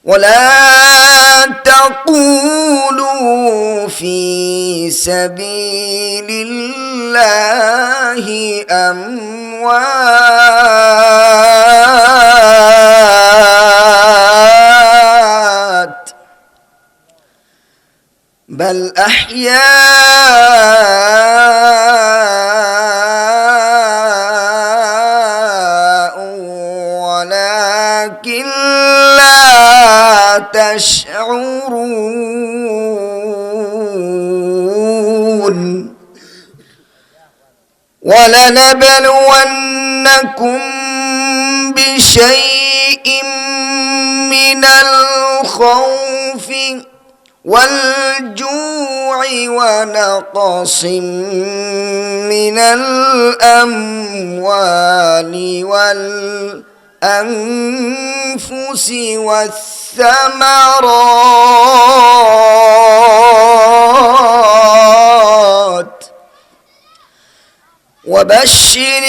ولا تقولوا في سبيل الله أموات بل أحياء ولكن لا تشعرون ولنبلونكم بشيء من الخوف والجوع ونقص من الأموال والأنفس والثمرات وبشر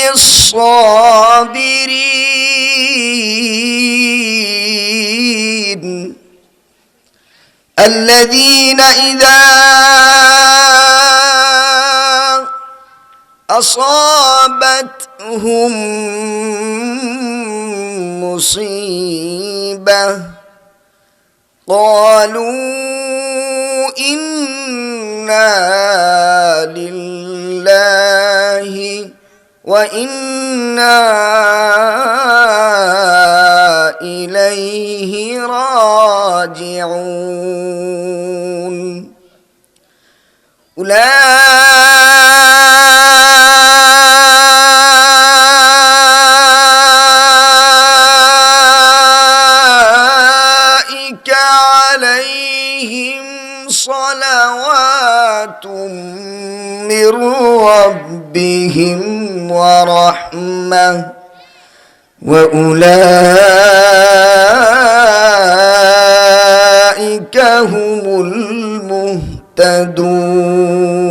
الصابرين الذين إذا أصابتهم مصيبة قالوا إنا لله وإنا إليه راجعون أولئك عليهم صلوات من ربهم ورحمة وأولئك هم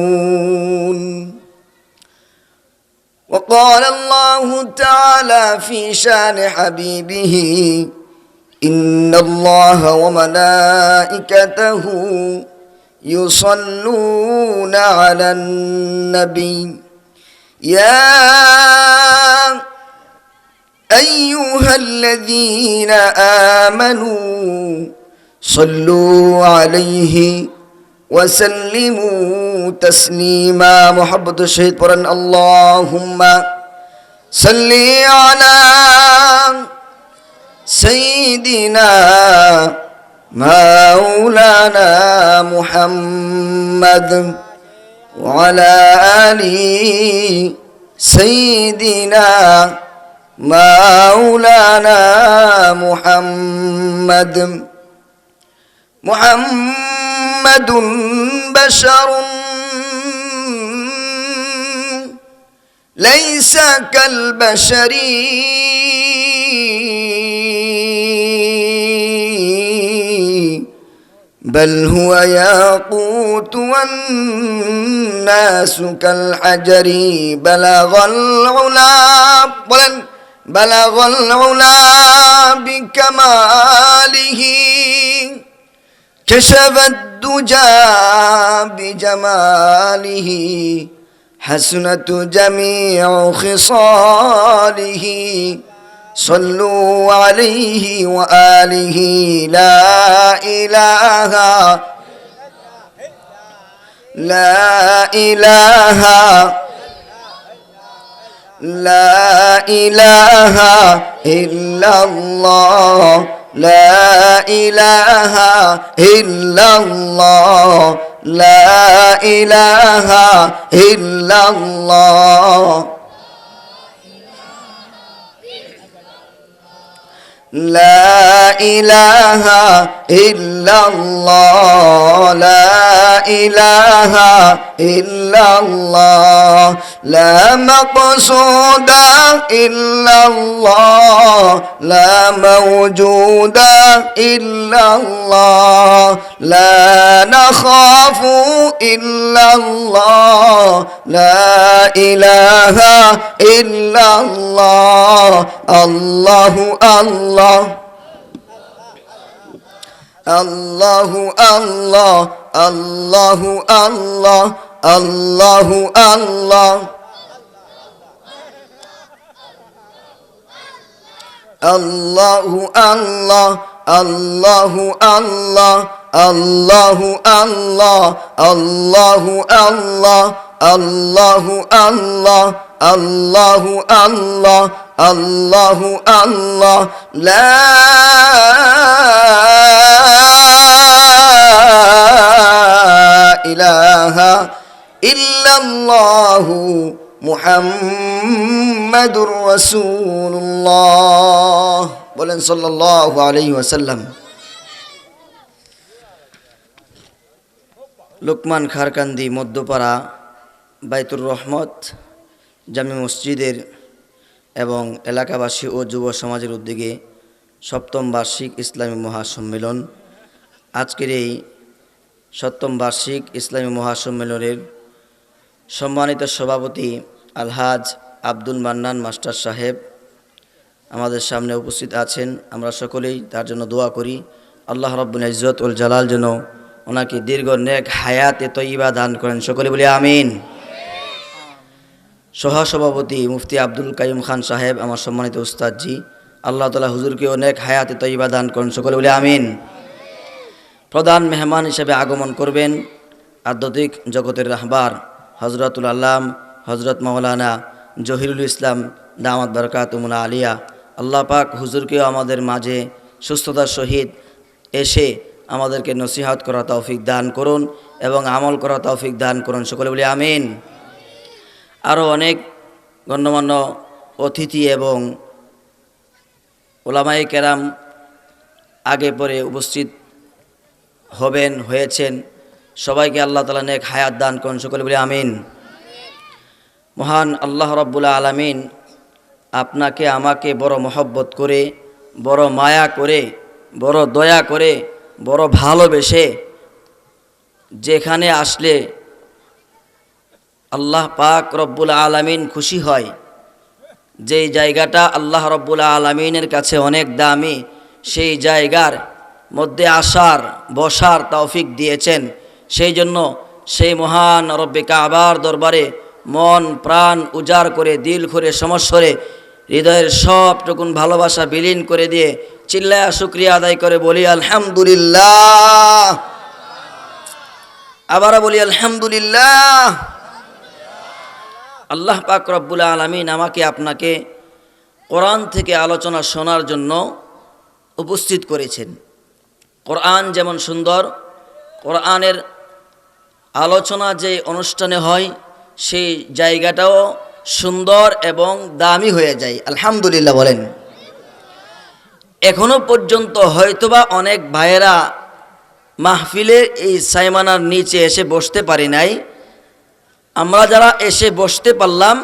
المهتدون. وقال الله تعالى في شان حبيبه إن الله وملائكته يصلون على النبي يا أيها الذين آمنوا صلوا عليه وسلموا تسليما. محبت الشهيد قرآن اللهم صل على سيدنا مولانا محمد وعلى آل سيدنا مولانا محمد بشر ليس كالبشر بل هو ياقوت والناس كالحجر بلغ العلا بكماله كشف الدجى بجماله حسنت جميع خصاله صلوا عليه وآله لا إله إلا الله لا إله إلا الله لا إله إلا الله لا ইলাহা ইল্লাল্লাহ লা ইলাহা ইল্লাল্লাহ লা মাকসুদা ইল্লাল্লাহ লা মাওজুদা ইল্লাল্লাহ লা নাখাফু ইল্লাল্লাহ লা ইলাহা ইল্লাল্লাহ আল্লাহু আল্লাহ আল্লাহু আল্লাহ আল্লাহু আল্লাহ আল্লাহু আল্লাহ আল্লাহু আল্লাহ আল্লাহু আল্লাহ আল্লাহু আল্লাহ আল্লাহু আল্লাহ আল্লাহু আল্লাহ আল্লাহু আল্লাহ আল্লাহু আল্লাহ লা ইলাহা ইল্লাল্লাহু মুহাম্মাদুর রাসূলুল্লাহ বলেন সাল্লাল্লাহু আলাইহি ওয়াসাল্লাম। লোকমান খারকান্দি মধ্যপাড়া বাইতুর রহমত জামি মসজিদের এবং এলাকাবাসী ও যুব সমাজের উদ্যোগে সপ্তম বার্ষিক ইসলামী মহাসম্মেলন। আজকের এই সপ্তম বার্ষিক ইসলামী মহাসম্মেলনের সম্মানিত সভাপতি আলহাজ আব্দুল মান্নান মাস্টার সাহেব আমাদের সামনে উপস্থিত আছেন। আমরা সকলেই তার জন্য দোয়া করি, আল্লাহ রাব্বুল ইজ্জত ওয়াল জালাল যেন ওনাকে দীর্ঘ নেক হায়াতে তয়্যিবা দান করেন। সকলে বলি আমিন। সহসভাপতি মুফতি আব্দুল কাইয়ুম খান সাহেব আমার সম্মানিত উস্তাদজি, আল্লাহ তাআলা হুজুরকে অনেক হায়াতে তয়্যিবা দান করেন। সকলে বলি আমিন। প্রধান মেহমান হিসেবে আগমন করবেন আধ্যাত্মিক জগতের রাহবার হযরতুল আল্লাম হযরত মাওলানা জহিরুল ইসলাম দামাত বারাকাতুহুল আলিয়া। আল্লাহ পাক হুজুরকেও আমাদের মাঝে সুস্থতার সহিত এসে আমাদেরকে নসিহত করা তৌফিক দান করুন এবং আমল করা তৌফিক দান করুন। সকলে বলি আমিন। আরও অনেক গণ্যমান্য অতিথি এবং উলামায়ে কেরাম আগে পরে উপস্থিত হয়েছেন। সবাইকে আল্লাহ তাআলা নেক হায়াত দান করুন। সকলে বলি আমিন। মহান আল্লাহ রাব্বুল আলামিন আপনাকে আমাকে বড় মহব্বত করে, বড় মায়া করে, বড় দয়া করে, বড় ভালোবেসে যেখানে আসলে আল্লাহ পাক রব্বুল আলামিন খুশি হয়, যেই জায়গাটা আল্লাহ রব্বুল আলামিনের কাছে অনেক দামি, সেই জায়গার মধ্যে আসার বসার তৌফিক দিয়েছেন। সেই জন্য সেই মহান রব্বে কাবার দরবারে মন প্রাণ উজাড় করে, দিল করে, সমস্বরে, হৃদয়ের সবটুকুন ভালোবাসা বিলীন করে দিয়ে চিল্লায়া শুকরিয়া আদায় করে বলি আলহামদুলিল্লাহ। আবারও বলি আলহামদুলিল্লাহ। আল্লাহ পাক রব্বুল আলামিন আমাকে আপনাকে কোরআন থেকে আলোচনা শোনার জন্য উপস্থিত করেছেন। কোরআন যেমন সুন্দর, কোরআনের আলোচনা যে অনুষ্ঠানে হয় সেই জায়গাটাও সুন্দর এবং দামি হয়ে যায়। আলহামদুলিল্লাহ বলেন। এখনো পর্যন্ত হয়তোবা অনেক ভাইয়েরা মাহফিলের এই সাইমানার নিচে এসে বসতে পারি নাই। আমরা যারা এসে বসতে পারলাম,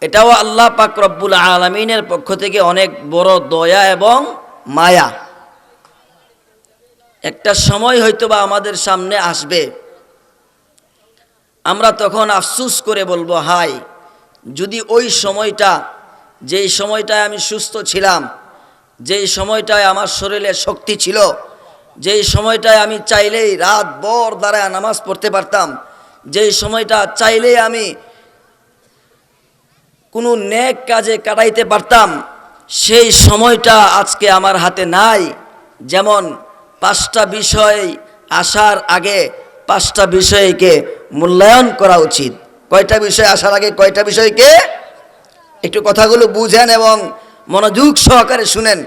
এটাও আল্লাহ পাক রব্বুল আলামিনের পক্ষ থেকে অনেক বড় দয়া এবং মায়া। একটা সময় হয়তোবা আমাদের সামনে আসবে, আমরা তখন আফসোস করে বলবো, হায় যদি ওই সময়টা, যেই সময়টায় আমি সুস্থ ছিলাম, যেই সময়টায় আমার শরীরে শক্তি ছিল, যেই সময়টায় আমি চাইলেই রাত ভর দাঁড়ায় নামাজ পড়তে পারতাম, যেই সময়টা চাইলেই আমি কোনো নেক কাজে কাটাইতে পারতাম, সেই সময়টা আজকে আমার হাতে নাই। যেমন 5টা বিষয় আসার আগে 5টা বিষয়কে মূল্যায়ন করা উচিত। কয়টা বিষয় আসার আগে কয়টা বিষয়কে? একটু কথাগুলো বুঝেন এবং মনোযোগ সহকারে শুনেন,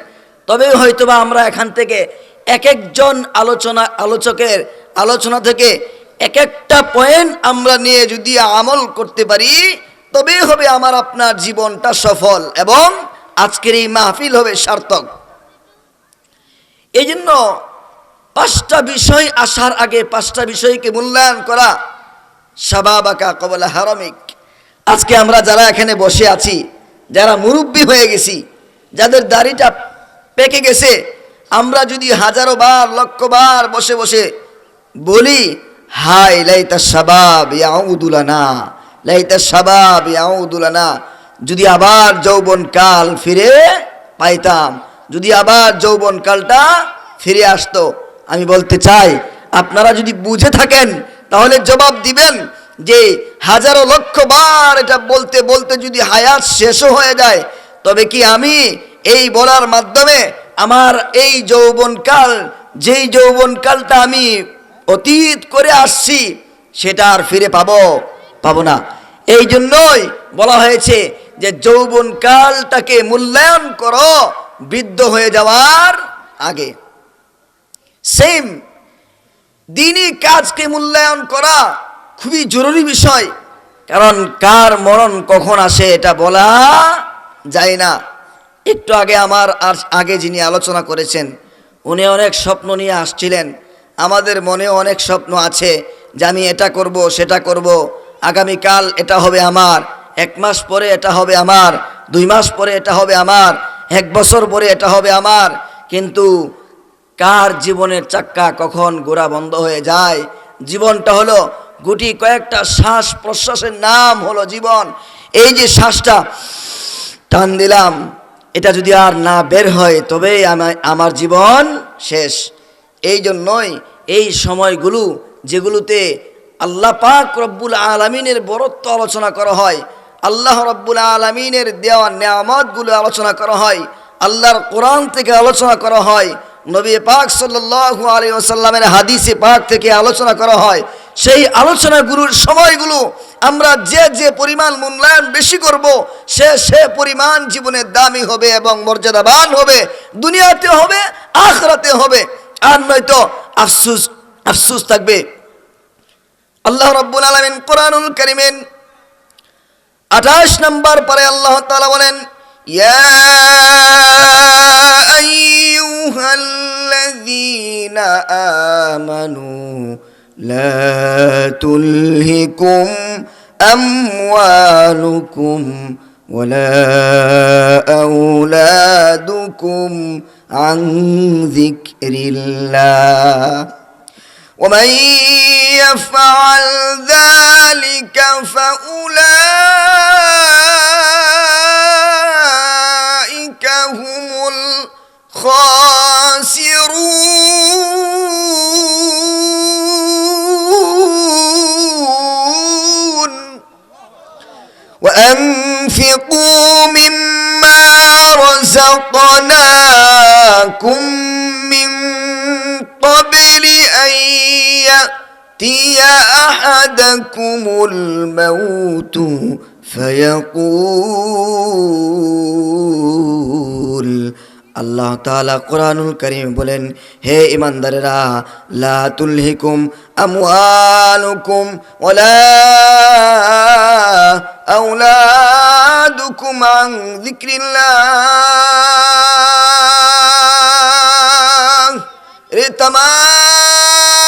তবে হয়তোবা আমরা এখান থেকে এক একজন আলোচকের আলোচনা থেকে এক একটা পয়েন্ট আমরা নিয়ে যদি আমল করতে পারি, তবেই হবে আমার আপনার জীবনটা সফল এবং আজকের এই মাহফিল হবে সার্থক। এই জন্য 5টা বিষয় আসার আগে 5টা বিষয়কে মূল্যায়ন করা, শাবাবাকা ক্বাবলা হারামিক। আজকে আমরা যারা এখানে বসে আছি, যারা মুরব্বী হয়ে গেছি, যাদের দাড়িটা পেকে গেছে, আমরা যদি হাজারো বার লক্ষ বার বসে বসে বলি, হায় লাইতা শাবাব ইয়াউদু লানা, লাইতা শাবাব ইয়াউদু লানা, যদি আবার যৌবনকাল ফিরে পাইতাম, যদি আবার যৌবনকালটা ফিরে আসতো। আমি বলতে চাই, আপনারা যদি বুঝে থাকেন তাহলে জবাব দিবেন যে হাজারো লক্ষ বার এটা বলতে বলতে যদি হায়াত শেষও হয়ে যায়, তবে কি আমি এই বলার মাধ্যমে আমার এই যৌবনকাল, যেই যৌবনকালটা আমি অতীত করে আসছি, সেটা আর ফিরে পাবো না। এই জন্যই বলা হয়েছে যে যৌবনকালটাকে মূল্যায়ন করো বৃদ্ধ হয়ে যাওয়ার আগে। সেম দিনই কাজকে মূল্যায়ন করা খুবই জরুরি বিষয়, কারণ কার মরণ কখন আসে এটা বলা যায় না। একটু আগে আগে যিনি আলোচনা করেছেন, উনি অনেক স্বপ্ন নিয়ে আসছিলেন। আমাদের মনে অনেক স্বপ্ন আছে যে আমি এটা করব, সেটা করব, আগামীকাল এটা হবে আমার, 1 মাস পরে এটা হবে আমার, 2 মাস পরে এটা হবে আমার, 1 বছর পরে এটা হবে আমার। কিন্তু কার জীবনের চাক্কা কখন গোড়া বন্ধ হয়ে যায়? জীবনটা হলো গুটি কয়েকটা শ্বাস প্রশ্বাসের নাম হলো জীবন। এই যে শ্বাসটা টান দিলাম, এটা যদি আর না বের হয় তবেই আমার জীবন শেষ। এই জন্যই এই সময়গুলো যেগুলোতে আল্লাহ পাক রব্বুল আলামিনের বরত্ব আলোচনা করা হয়, আল্লাহ রব্বুল আলামিনের দেওয়া নেয়ামতগুলো আলোচনা করা হয়, আল্লাহর কোরআন থেকে আলোচনা করা হয়, নবী পাক সাল্লাল্লাহু আলাইহি ওয়াসাল্লামের হাদিসে পাক থেকে আলোচনা করা হয়, সেই আলোচনাগুলোর সময়গুলো আমরা যে পরিমাণ মূল্যায়ন বেশি করব, সে পরিমাণ জীবনের দামি হবে এবং মর্যাদাবান হবে, দুনিয়াতে হবে, আখিরাতে হবে। আর নয়তো আফসোস থাকবে। আল্লাহ রাব্বুল আলামিন কোরআনুল কারীমের 28 নম্বর পারে আল্লাহ তাআলা বলেন, ইয়া আইয়ুহাল্লাযীনা আমানু লা তুলহিকুম আমওয়ালুকুম ওয়ালা আওলাদুকুম আন যিকরিল্লাহ ومن يفعل ذلك فأولئك هم الخاسرون وأنفقوا مما رزقناكم من قبل أن يأتي أحدكم الموت فيقول আল্লাহ তাআলা কোরআনুল কারীম বলেন, হে ঈমানদারেরা, লা তুলহিকুম আমওয়ালুকুম ওয়ালা আওলাদুকুম আন যিকরিল্লাহ। রে তামাম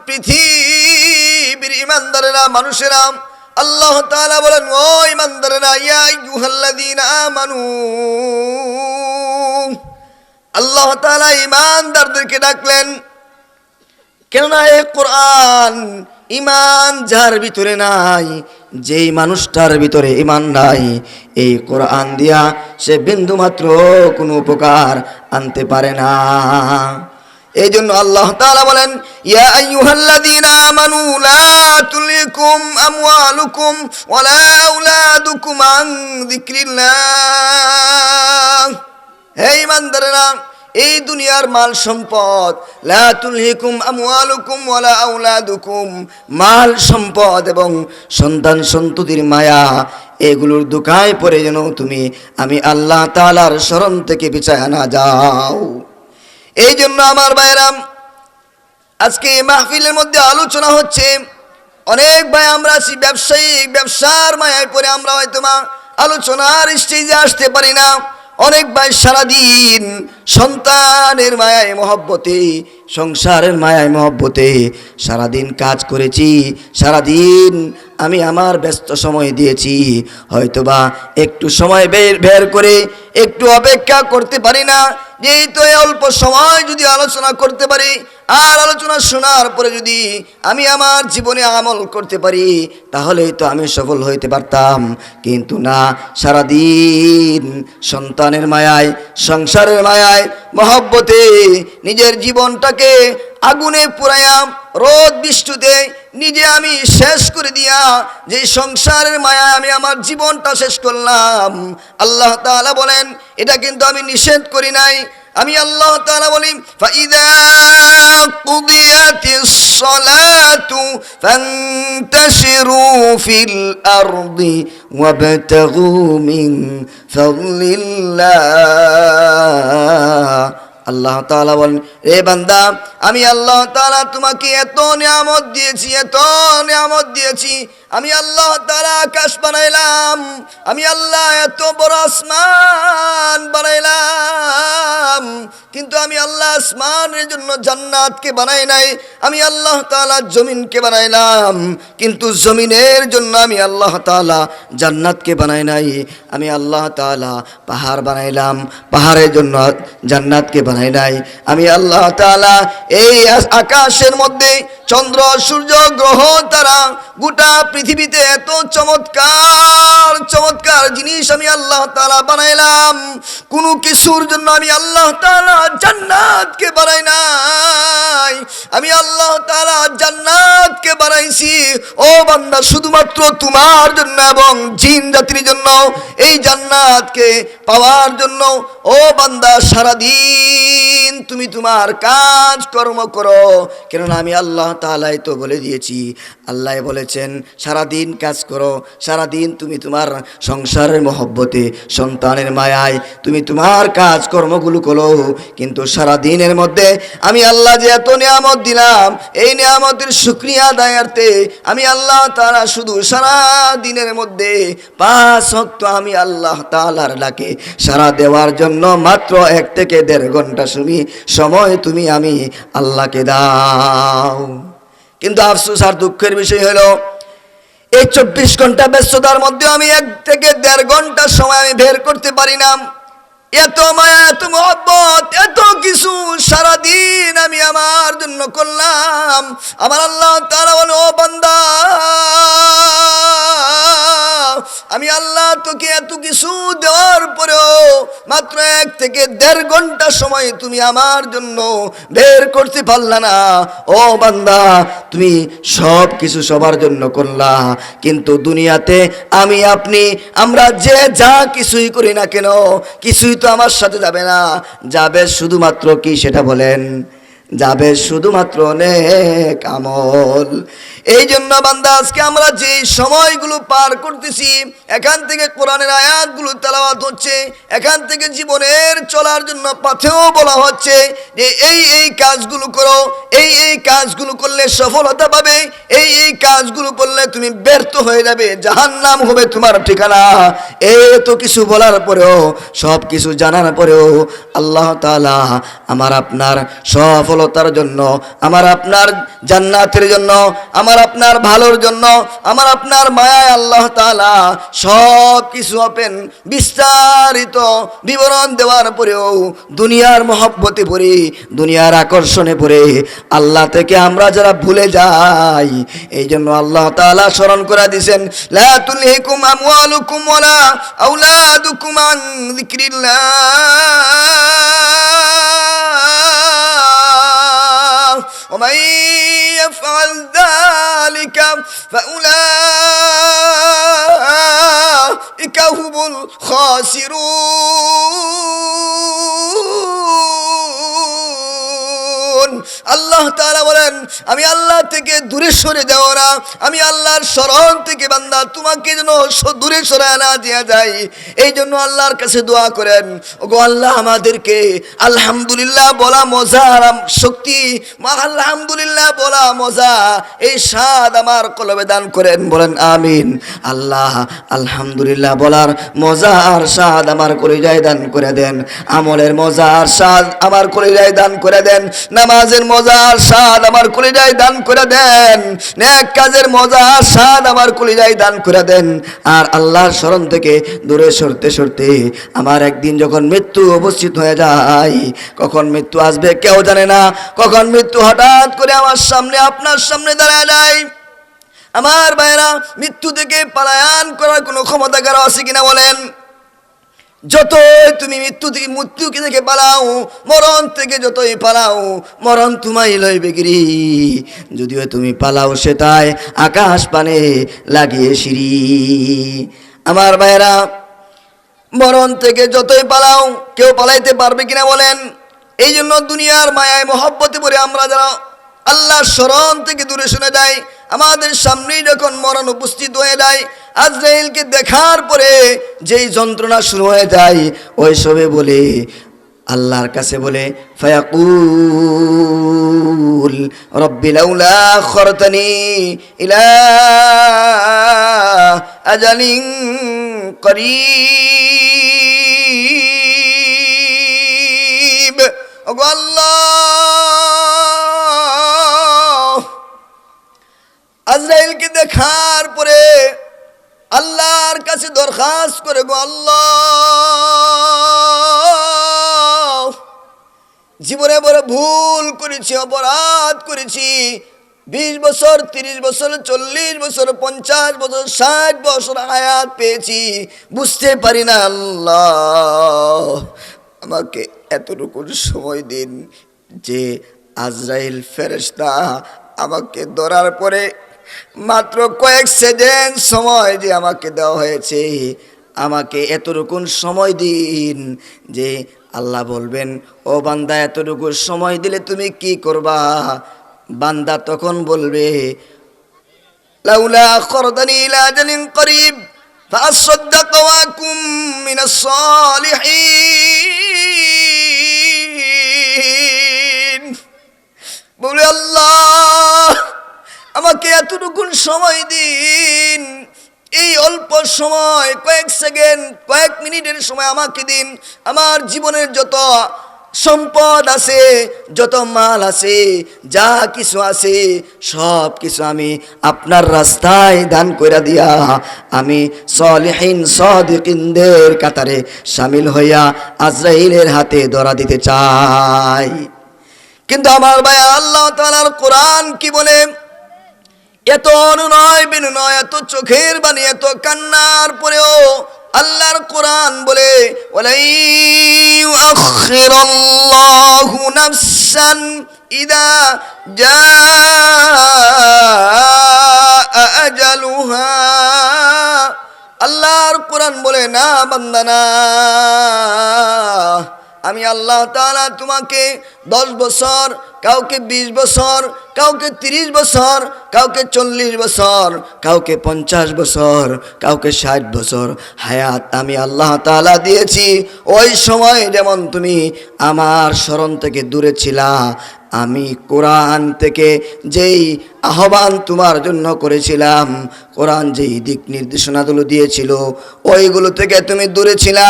পৃথিবীর ঈমানদারেরা, মানুষেরা, আল্লাহ তাআলা বলেন, ও ঈমানদারেরা, ইয়া আইয়ুহাল্লাযীনা আমানু। আল্লাহ তাআলা ঈমানদারদেরকে ডাকলেন, কেননা এই কোরআন, ঈমান যার ভিতরে নাই, যেই মানুষটার ভিতরে ঈমান নাই, এই কোরআন দিয়া সে বিন্দুমাত্র কোনো উপকার আনতে পারে না। এই জন্য আল্লাহ তাআলা বলেন, ইয়া আইয়ুহাল্লাযীনা আমানু লা তুলহিকুম আমওয়ালুকুম ওয়ালা আওলাদুকুম আন যিকরিল্লাহ। হে ঈমানদারেরা, এই দুনিয়ার মাল সম্পদ, লা তুলহিকুম আমওয়ালুকুম ওয়ালা আওলাদুকুম, মাল সম্পদ এবং সন্তান সন্ততির মায়া, এগুলোর দুকায় পড়ে যেন আমি আল্লাহ তাআলার শরণ থেকে পিছায় না যাও। এই জন্য আমার ভাইয়েরা, আজকে এই মাহফিলের মধ্যে আলোচনা হচ্ছে, অনেক ভাই আমরা আছি ব্যবসায়িক, ব্যবসার মায়ায় পড়ে আমরা হয়তো আলোচনার স্টেজে আসতে পারি না। অনেক ভাই সারাদিন সন্তানের মায়ায় মহব্বতে, সংসারের মায়ায় মহব্বতে সারাদিন কাজ করেছি, সারাদিন আমি আমার ব্যস্ত সময় দিয়েছি, হয়তোবা একটু সময় বের করে একটু অপেক্ষা করতে পারি না যে এই তো অল্প সময় যদি আলোচনা করতে পারি, আর আলোচনা শোনার পরে যদি আমি আমার জীবনে আমল করতে পারি তাহলেই তো আমি সফল হইতে পারতাম। কিন্তু না, সারাদিন সন্তানের মায়ায়, সংসারের মায়ায় মহব্বতে নিজের জীবনটাকে আগুনে পুরাইয়া রোদ বৃষ্টিতে নিজে আমি শেষ করে দিয়া যে সংসারের মায়ায় আমি আমার জীবনটা শেষ করলাম। আল্লাহ তাআলা বলেন এটা কিন্তু আমি নিষেধ করি নাই, আমি আল্লাহ তাআলা বলি ফাইদা কুদিয়াতিস সালাতু ফান্তাশিরু ফিল আরদি ওয়াবতাগু মিন ফাদলিল্লাহ। আল্লাহ তাআলা বলেন, রে বান্দা, আমি আল্লাহ তাআলা তোমাকে এত নিয়ামত দিয়েছি, এত নিয়ামত দিয়েছি। আমি আল্লাহ তাআলা আকাশ বানাইলাম, আমি আল্লাহ এত বড় আসমান বানাইলাম, কিন্তু আমি আল্লাহ আসমানের জন্য জান্নাতকে বানাই নাই। আমি আল্লাহ তাআলা জমিনকে বানাইলাম, কিন্তু জমিনের জন্য আমি আল্লাহ তাআলা জান্নাতকে বানাই নাই। আমি আল্লাহ তাআলা পাহাড় বানাইলাম, পাহাড়ের জন্য জান্নাতকে বানাই নাই। আমি আল্লাহ তাআলা এই আকাশের মধ্যে চন্দ্র, সূর্য, গ্রহ, তারা, গোটা পৃথিবীতে এত চমৎকার চমৎকার জিনিস আমি আল্লাহ তাআলা বানাইলাম, কোনো কিছুর জন্য আমি আল্লাহ তাআলা জান্নাতকে বানাই নাই। আমি আল্লাহ তাআলা জান্নাতকে বানাইছি ও বান্দা শুধুমাত্র তোমার জন্য এবং জিন জাতির জন্য। এই জান্নাতকে পাওয়ার জন্য ও বান্দা সারাদিন তুমি তোমার কাজ কর্ম করো, কেননা আমি আল্লাহ তাআলাই তো বলে দিয়েছি। আল্লাহ বলেছেন সারাদিন কাজ করো, সারাদিন তুমি তোমার সংসারের মহব্বতে, সন্তানের মায়ায় তুমি তোমার কাজ কর্মগুলো করো। কিন্তু সারাদিনের মধ্যে আমি আল্লাহ যে এত নিয়ামত দিলাম, এই নিয়ামতের শুকরিয়া আদায়ার্থে আমি আল্লাহ তাআলা শুধু সারা দিনের মধ্যে 5 ওয়াক্ত আমি আল্লাহ তাআলার ডাকে সারা দেওয়ার জন্য মাত্র 1 থেকে 1.5 ঘন্টা সময় তুমি আমি আল্লাহকে দাও। কিন্তু আফসোস আর দুঃখের বিষয় হলো এই 24 ঘন্টা ব্যস্ততার মধ্যে আমি 1 থেকে 1.5 ঘন্টা সময় আমি বের করতে পারি না। এত মায়া, এত মহব্বত, এত কিছু সারাদিন আমি আমার জন্য করলাম। আমার আল্লাহ তাআলা বলে, ও বান্দা, আমি আল্লাহ তোকে এত কিছু দেওয়ার পরেও মাত্র 1 থেকে 1.5 ঘন্টা সময় তুমি আমার জন্য বের করতে পারলা না। ও বান্দা, তুমি সব কিছু সবার জন্য করলা, কিন্তু দুনিয়াতে আমি আপনি আমরা যে যা কিছুই করি না কেন, কিছুই তো আমার সাথে যাবে না। যাবে শুধুমাত্র কি সেটা বলেন? যাবে শুধুমাত্র নেক আমল। এই জন্য বান্দা আজকে আমরা যে সময়গুলো পার করতেছি, এখান থেকে কোরআনের আয়াতগুলো তেলাওয়াত হচ্ছে, এখান থেকে জীবনের চলার জন্য পথেও বলা হচ্ছে যে এই কাজগুলো করো, এই কাজগুলো করলে সফলতা পাবে, এই কাজগুলো করলে তুমি ব্যর্থ হয়ে যাবে, জাহান্নাম হবে তোমার ঠিকানা। এত কিছু বলার পরেও, সব কিছু জানার পরেও আল্লাহ তাআলা আমার আপনার সফলতার জন্য, আমার আপনার জান্নাতের জন্য, আমার আপনার ভালোর জন্য, আমার আপনার মায়ায় আল্লাহ তাআলা সব কিছু ওপেন বিস্তারিত বিবরণ দেওয়ার পরেও দুনিয়ার মহব্বতে পড়ে, দুনিয়ার আকর্ষণে পড়ে আল্লাহ থেকে আমরা যারা ভুলে যাই, এই জন্য আল্লাহ তাআলা স্মরণ করে দিয়েছেন, লা তুলহিকুম আমওয়ালুকুম ওয়ালা আওলাদুকুম আন যিকরিল্লাহ ومن يفعل ذلك فأولئك هم الخاسرون। আল্লাহ তাআলা বলেন আমি আল্লাহ থেকে দূরে সরে যাও না, আমি আল্লাহর স্মরণ থেকে বান্দা তোমাকে যেন দূরে সরে না দেয়া যায়, এই জন্য আল্লাহর কাছে দোয়া করেন, ওগো আল্লাহ আমাদেরকে আলহামদুলিল্লাহ বলা মজা আর শক্তি, আলহামদুলিল্লাহ বলা মজা এই স্বাদ আমার কলবে দান করেন, বলেন আমিন। আল্লাহ আলহামদুলিল্লাহ বলার মজা আর স্বাদ আমার কলিজায় দান করে দেন, আমলের মজা আর স্বাদ আমার কলিজায় দান করে দেন, নামাজের মজা আর স্বাদ আমার কলিজায় দান করে দেন, নেক কাজের মজা আর স্বাদ আমার কলিজায় দান করে দেন। আর আল্লাহর স্মরণ থেকে দূরে সরতে সরতে আমার একদিন যখন মৃত্যু উপস্থিত হয়ে যায়, কখন মৃত্যু আসবে কেউ জানে না, কখন মৃত্যু হঠাৎ করে আমার সামনে আপনার সামনে দাঁড়ায় যায়। আমার ভাইরা, মৃত্যু থেকে পলায়ন করার কোনো ক্ষমতা কারো আছে কিনা বলেন? যতই তুমি মৃত্যু থেকে পালাও, মরণ থেকে যতই পালাও, মরণ তোমায় লইবে গিরি, যদিও তুমি পালাও সেটাই আকাশ পানে লাগিয়ে সিঁড়ি। আমার ভাইরা, মরণ থেকে যতই পালাও কেউ পালাইতে পারবে কিনা বলেন? এই জন্য দুনিয়ার মায়ায় মহব্বতে পড়ে আমরা যারা আল্লাহর স্মরণ থেকে দূরে শুনে যাই, আমাদের সামনেই যখন মরণ উপস্থিত হয়ে যায়, আজরাইলকে দেখার পরে যেই যন্ত্রণা শুরু হয়ে যায়, ওই সবে বলে আল্লাহর কাছে বলে ফায়াকুল রব্বি লাউলা আখরতানি ইলা আজালিন করিব। ওগো আল্লাহ, আজরাইলকে দেখার পরে আল্লাহর কাছে দরখাস্ত করে, গো আল্লাহ, জীবনে বড় ভুল করেছি, অপরাধ করেছি, 20 বছর 30 বছর 40 বছর 50 বছর 60 বছর হায়াত পেয়েছি, বুঝতে পারি না আল্লাহ, আমাকে এতটুকু সময় দিন যে আজরাইল ফেরেশতা আমাকে ধরার পরে মাত্র কয়েক সেকেন্ড সময় যে আমাকে দেওয়া হয়েছে, আমাকে এতটুকু সময় দিন যে আল্লাহ বলবেন ও বান্দা এতটুকু সময় দিলে তুমি কি করবা? বান্দা তখন বলবে লাউলা আখরতানি ইলা আজালিন করিব ফাআসাদদাক ওয়া আকুম মিনাস সালিহিন। বলে আল্লাহ, আমাকে এতটুকু সময় দিন, এই অল্প সময়, কয়েক সেকেন্ড কয়েক মিনিটের সময় আমাকে দিন, আমার জীবনের যত সম্পদ আছে, যত মাল আছে, যা কিছু আছে, সব কিছু আমি আপনার রাস্তায় দান করে দিয়া আমি সলিহিন সাদিকিনদের কাতারে শামিল হইয়া আজরাইলের হাতে ধরা দিতে চাই। কিন্তু আমার ভাই, আল্লাহ তাআলার কোরআন কি বলে? এত অনুনয় বিনয়, এত চোখের বাণী, এত কান্নার পরেও আল্লাহর কোরআন বলে ওয়ালাই ইউআখিরুল্লাহু নাফসান ইদা জাআ আজালুহা। আল্লাহর কোরআন বলে না বান্দা না, আমি আল্লাহ তাআলা তোমাকে 10 বছর, কাউকে 20 বছর, কাউকে 30 বছর, কাউকে 40 বছর, কাউকে 50 বছর, কাউকে 60 বছর হায়াত আমি আল্লাহ তাআলা দিয়েছি। ওই সময় যেমন তুমি আমার স্মরণ থেকে দূরে ছিলা, আমি কোরআন থেকে যেই আহ্বান তোমার জন্য করেছিলাম, কোরআন যেই দিক নির্দেশনাগুলো দিয়েছিল, ওইগুলো থেকে তুমি দূরে ছিলা।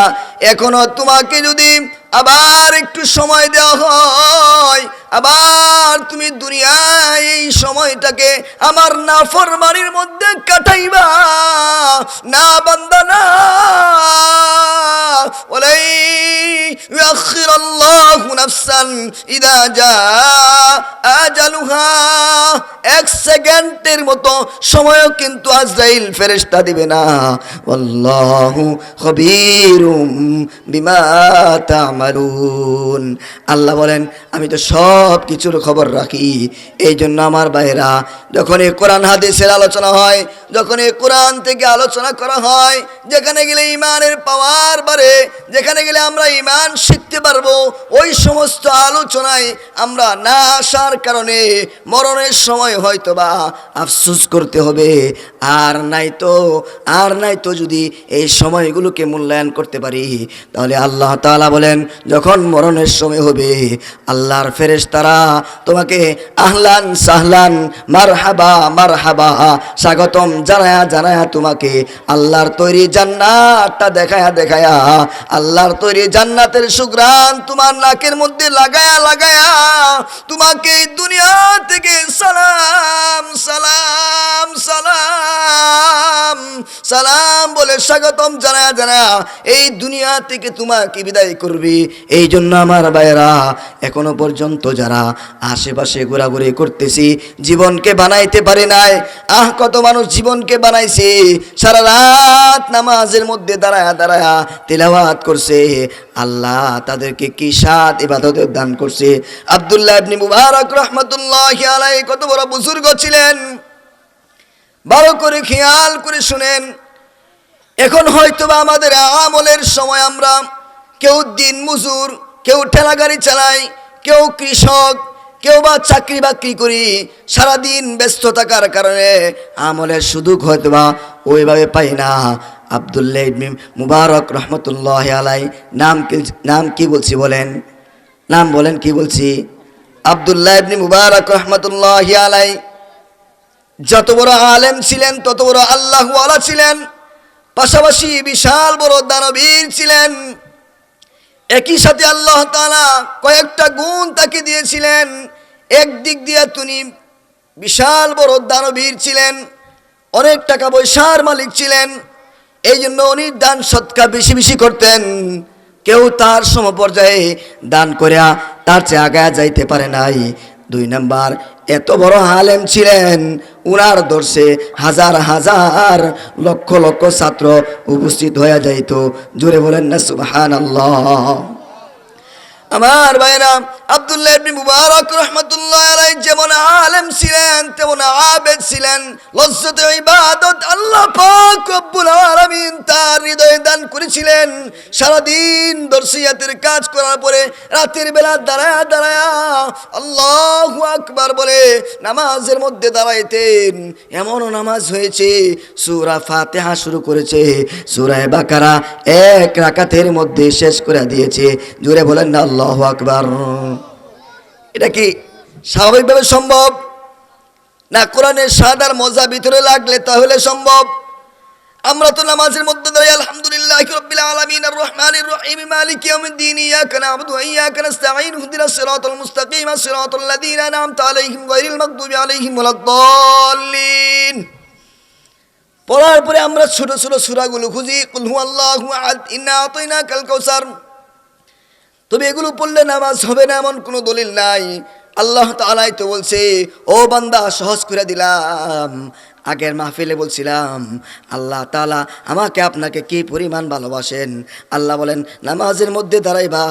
এখনো তোমাকে যদি আবার একটু সময় দেওয়া হয়, আবার তুমি দুনিয়ায় এই সময়টাকে আমার নাফরমানির মধ্যে কাটাইবা না বান্দা না। ওয়ালাই ইউআখিরুল্লাহু নাফসান ইদা জাআ আজালুহা। 1 সেকেন্ডের মতো সময়ও কিন্তু আজরাইল ফেরেশতা দিবে না। আল্লাহু খবীরুম বিমা তা'মালুন। আল্লাহ বলেন আমি তো সব কিছুর খবর রাখি। এই জন্য আমার ভাইরা, যখন এই কোরআন হাদিসের আলোচনা হয়, যখন এই কোরআন থেকে আলোচনা করা হয়, যেখানে গেলে ইমানের পাওয়ার বাড়ে, যেখানে গেলে আমরা ইমান শিখতে পারবো, ওই সমস্ত আলোচনায় আমরা না আসার কারণে মরণের সময় হয়তোবা আফসোস করতে হবে। আর নাই তো যদি এই সময়গুলোকে মূল্যায়ন করতে পারি, তাহলে আল্লাহ তাআলা বলেন যখন মরণের সময় হবে আল্লাহর ফেরেশতারা তোমাকে আহলান সাহলান মারহাবা মারহাবা স্বাগতম জানায়া তোমাকে আল্লাহর তৈরি জান্নাতটা দেখায়া আল্লাহর তৈরি জান্নাতের সুঘ্রাণ তোমার নাকের মধ্যে লাগায়া তোমাকে দুনিয়া থেকে সালাম সালাম সালাম সালাম বলে স্বাগতম জানায়া এই দুনিয়া থেকে তোমাকে বিদায় করবি। এই জন্য আমার ভাইরা, এখনো পর্যন্ত যারা আশেপাশে ঘোরাঘুরি করতেছি, জীবনকে বানাইতে পারে নাই। কত মানুষ জীবনকে বানাইছে, সারা রাত নামাজের মধ্যে দাঁড়ায়া তিলাওয়াত করছে, আল্লাহ তাদেরকে কি সাত ইবাদতের দান করছে। আব্দুল্লাহ ইবনে মুবারক রাহমাতুল্লাহি আলাইহি কত বড় বুজুর্গ ছিলেন, ভালো করে খেয়াল করে শুনেন। এখন হয়তোবা আমাদের আমলের সময় আমরা কেউ দিন মজুর, কেউ ঠেলা গাড়ি চালাই, কেউ কৃষক, কেউ বা চাকরি বাকরি করি, সারাদিন ব্যস্ত থাকার কারণে আমলের সুযোগ হয়তোবা ওইভাবে পাই না। আব্দুল্লাহ ইবনে মুবারক রহমতুল্লাহ আলাই নাম কি বলছি বলেন, নাম বলেন কি বলছি? আব্দুল্লাহ ইবনে মুবারক রহমতুল্লাহ আলাই যত বড় আলেম ছিলেন, তত বড় আল্লাহওয়ালা ছিলেন, পাশাপাশি বিশাল বড় দানবীর ছিলেন। একই সাথে আল্লাহ তাআলা কয়েকটা গুণ তাকে দিয়েছিলেন। একদিক দিয়ে তিনি বিশাল বড় দানবীর ছিলেন, অনেক টাকা পয়সার মালিক ছিলেন, এই জন্য উনি দান সৎকা বেশি বেশি করতেন। কেউ তার সমপর্যায়ে দান করিয়া তার চেয়ে আগায়া যাইতে পারে নাই। 2 নাম্বার, এত বড় আলেম ছিলেন, উনার দর্শে হাজার হাজার লক্ষ লক্ষ ছাত্র উপস্থিত হয়ে যাইত। জোরে বলেন না সুবহানাল্লাহ। আমার ভাইরা, আব্দুল্লাহ ইবনে মুবারক রাহমাতুল্লাহ আলাইহি যেমন আলেম ছিলেন তেমন আবেদ ছিলেন। লজ্জতে ইবাদত আল্লাহ পাক রব্বুল আলামিন তার হৃদয়ে দান করেছিলেন। সারাদিন দর্শিয়াতের কাজ করার পরে রাতের বেলা দাঁড়ায়া আল্লাহু আকবার বলে নামাজের মধ্যে দাঁড়াইতেন। এমনও নামাজ হয়েছে সূরা ফাতিহা শুরু করেছে, সূরা বাকারা এক রাকাতের মধ্যে শেষ করে দিয়েছে। জোরে বলেন না আল্লাহু আকবার। এটা কি স্বাভাবিকভাবে সম্ভব না? কোরআনের সাদার মজা ভিতরে লাগলে তাহলে সম্ভব। আমরা তো নামাজের মধ্যে দাঁড়িয়ে আলহামদুলিল্লাহি রাব্বিল আলামিন আর রহমানির রহিম মালিকি ইয়াউমিদ্দিন ইয়াকা না'বুদু ওয়া ইয়াকা নাস্তাঈন ইহদিনাস সিরাতাল মুস্তাকিম সিরাতাল লাযীনা আন'আমতা আলাইহিম গায়রিল মাগদুবি আলাইহিম ওয়ালাদ-দাল্লিন। পড়ার পরে আমরা ছোট ছোট সূরাগুলো খুঁজি, কুল হুয়াল্লাহু আহাদ, ইন্না আতাইনাকাল কাউসার। তবে এগুলো পড়লে নামাজ হবে না এমন কোনো দলিল নাই। আল্লাহ তাআলাই তো বলছে, ও বান্দা সহজ করে দিলাম। আগের মাহফিলে বলছিলাম আল্লাহ তাআলা আমাকে আপনাকে কি পরিমাণ ভালোবাসেন। আল্লাহ বলেন নামাজের মধ্যে দাঁড়াইবা,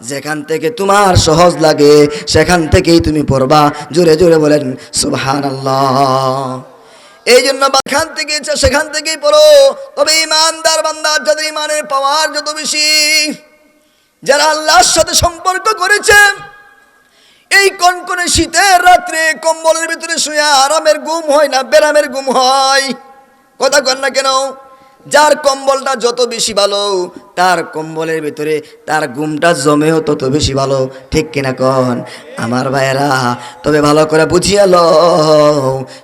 যেখান থেকে তোমার সহজ লাগে সেখান থেকেই তুমি পড়বা। জোরে জোরে বলেন সুবহানাল্লাহ। এই জন্য যেখান থেকে ইচ্ছা সেখান থেকেই পড়ো। তবে ইমানদার বান্দা, যাদের ইমানের পাওয়ার যত বেশি, যারা আল্লাহর সাথে সম্পর্ক করেছে, এই কনকনে শীতের রাত্রে কম্বলের ভিতরে শুয়ে আরামের ঘুম হয় না, বেরামের ঘুম হয়। কথা কন না কেন? যার কম্বলটা যত বেশি ভালো, তার কম্বলের ভিতরে তার ঘুমটা জমেও তত বেশি ভালো। ঠিক কিনা কন আমার ভাইয়েরা? তবে ভালো করে বুঝিয়া লও,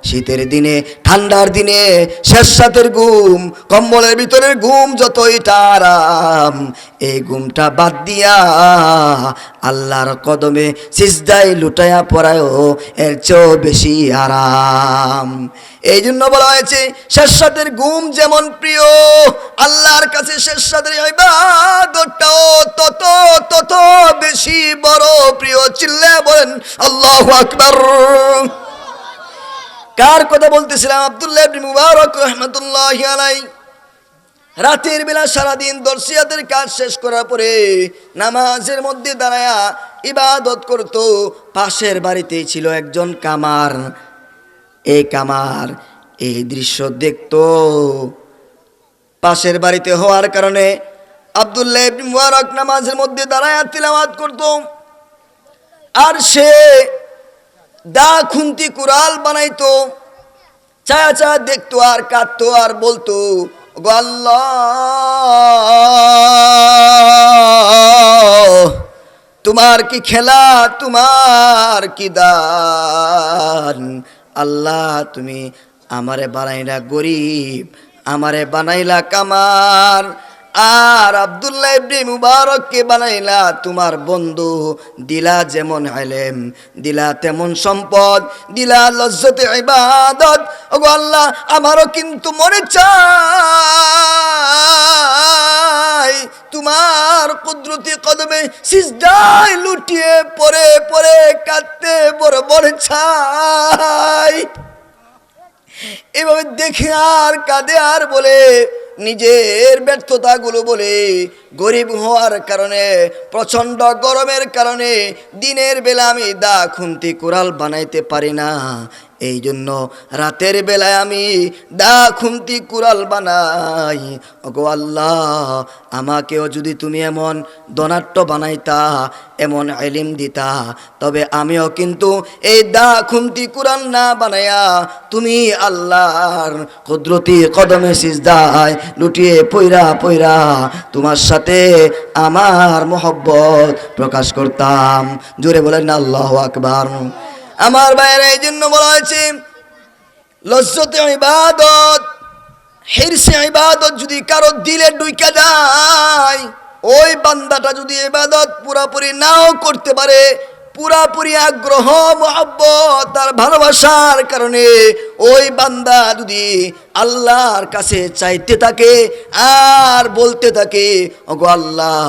শীতের দিনে ঠান্ডার দিনে শেষ রাতের ঘুম, কম্বলের ভিতরের ঘুম যতই আরাম, এই ঘুমটা বাদ দিয়া আল্লাহর কদমে সিজদায় লুটায়া পড়ায়ও এর চেয়েও বেশি আরাম। এই জন্য বলা হয়েছে শেষ রাতের ঘুম যেমন প্রিয়, আল্লাহর কাছে শেষ রাতের ইবাদতটাও তত তত বেশি বড় প্রিয়। চিল্লে বলেন আল্লাহু আকবার। কার কথা বলতেছিলাম? আব্দুল্লাহ ইবনে মুবারক রাহমাতুল্লাহি আলাইহি রাতের বেলা সারাদিন দর্শিয়াতের কাজ শেষ করার পরে নামাজের মধ্যে দাঁড়ায়া ইবাদত করত। পাশের বাড়িতেই ছিল একজন কামার। এই কামার এই দৃশ্য দেখতো। পাশের বাড়িতে হওয়ার কারণে আব্দুল্লাহ ইবনে মুবারক নামাজের মধ্যে দাঁড়ায় তিলাওয়াত করত, আর সে দা খুন্তি কুড়াল বানাইতো, ছায়া ছায়া দেখতো আর কাঁদতো আর বলতো, গো আল্লাহ, তোমার কি খেলা, তোমার কি দান, আল্লাহ তুমি আমারে বানাইলা গরিব, আমারে বানাইলা কামার, আর আব্দুল্লাহ ইবনে মুবারককে বানাইলা তোমার বন্ধু, দিলা যেমন ইলম, দিলা তেমন সম্পদ, দিলা লজ্জতে ইবাদত। ওগো আল্লাহ, আমারও কিন্তু মনে চাই তোমার কুদরতি কদমে সিজদায় লুটিয়ে পড়ে পড়ে কাঁদতে বড় বড় চাই। এভাবে দেখে আর কাঁদে আর বলে, নিজের ব্যর্থতাগুলো বলে, গরিব হওয়ার কারণে, প্রচণ্ড গরমের কারণে দিনের বেলা আমি দা খুন্তি কুড়াল বানাইতে পারি না, এই জন্য রাতের বেলায় আমি দা খুন্তি কুড়াল বানাই। ওগো আল্লাহ, আমাকেও যদি তুমি এমন ধনাঢ্য বানাইতা, এমন ইলম দিতা, তবে আমিও কিন্তু এই দা খুন্তি কুড়াল না বানায়া তুমি আল্লাহর কুদরতি কদমে সিজদায় লুটিয়ে পইরা পইরা তোমার সাথে আমার মোহব্বত প্রকাশ করতাম। জোরে বলেন না আল্লাহু আকবার। আমার ভাইয়েরা, এই জন্য বলা হয়েছে লজ্জতে ইবাদত, হিরসে ইবাদত যদি কারো দিলে ঢুইকা যায়, ওই বান্দাটা যদি ইবাদত পুরাপুরি নাও করতে পারে, পুরাপুরি আগ্রহ মহব্বত তার ভালোবাসার কারণে ওই বান্দা যদি আল্লাহর কাছে চাইতে থাকে আর বলতে থাকে, ওগো আল্লাহ,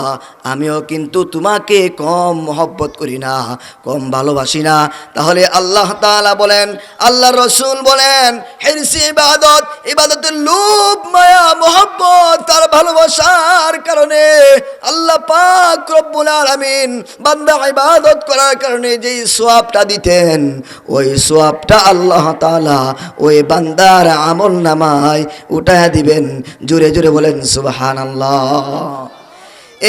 আমিও কিন্তু তোমাকে কম মহব্বত করি না, কম ভালোবাসি না, তাহলে আল্লাহ তাআলা বলেন, আল্লাহর রাসূল বলেন, হিরসে ইবাদত, ইবাদতের লোভ মায়া মহব্বত তার ভালোবাসার কারণে আল্লাহ পাক রব্বুল আলামিন বান্দা ইবাদত করার কারণে যেই সওয়াবটা দিতেন, ওই সওয়াবটা আল্লাহ তাআলা ওই বান্দার আমল নামায় উঠায়া দিবেন। জোরে জোরে বলেন সুবহানাল্লাহ।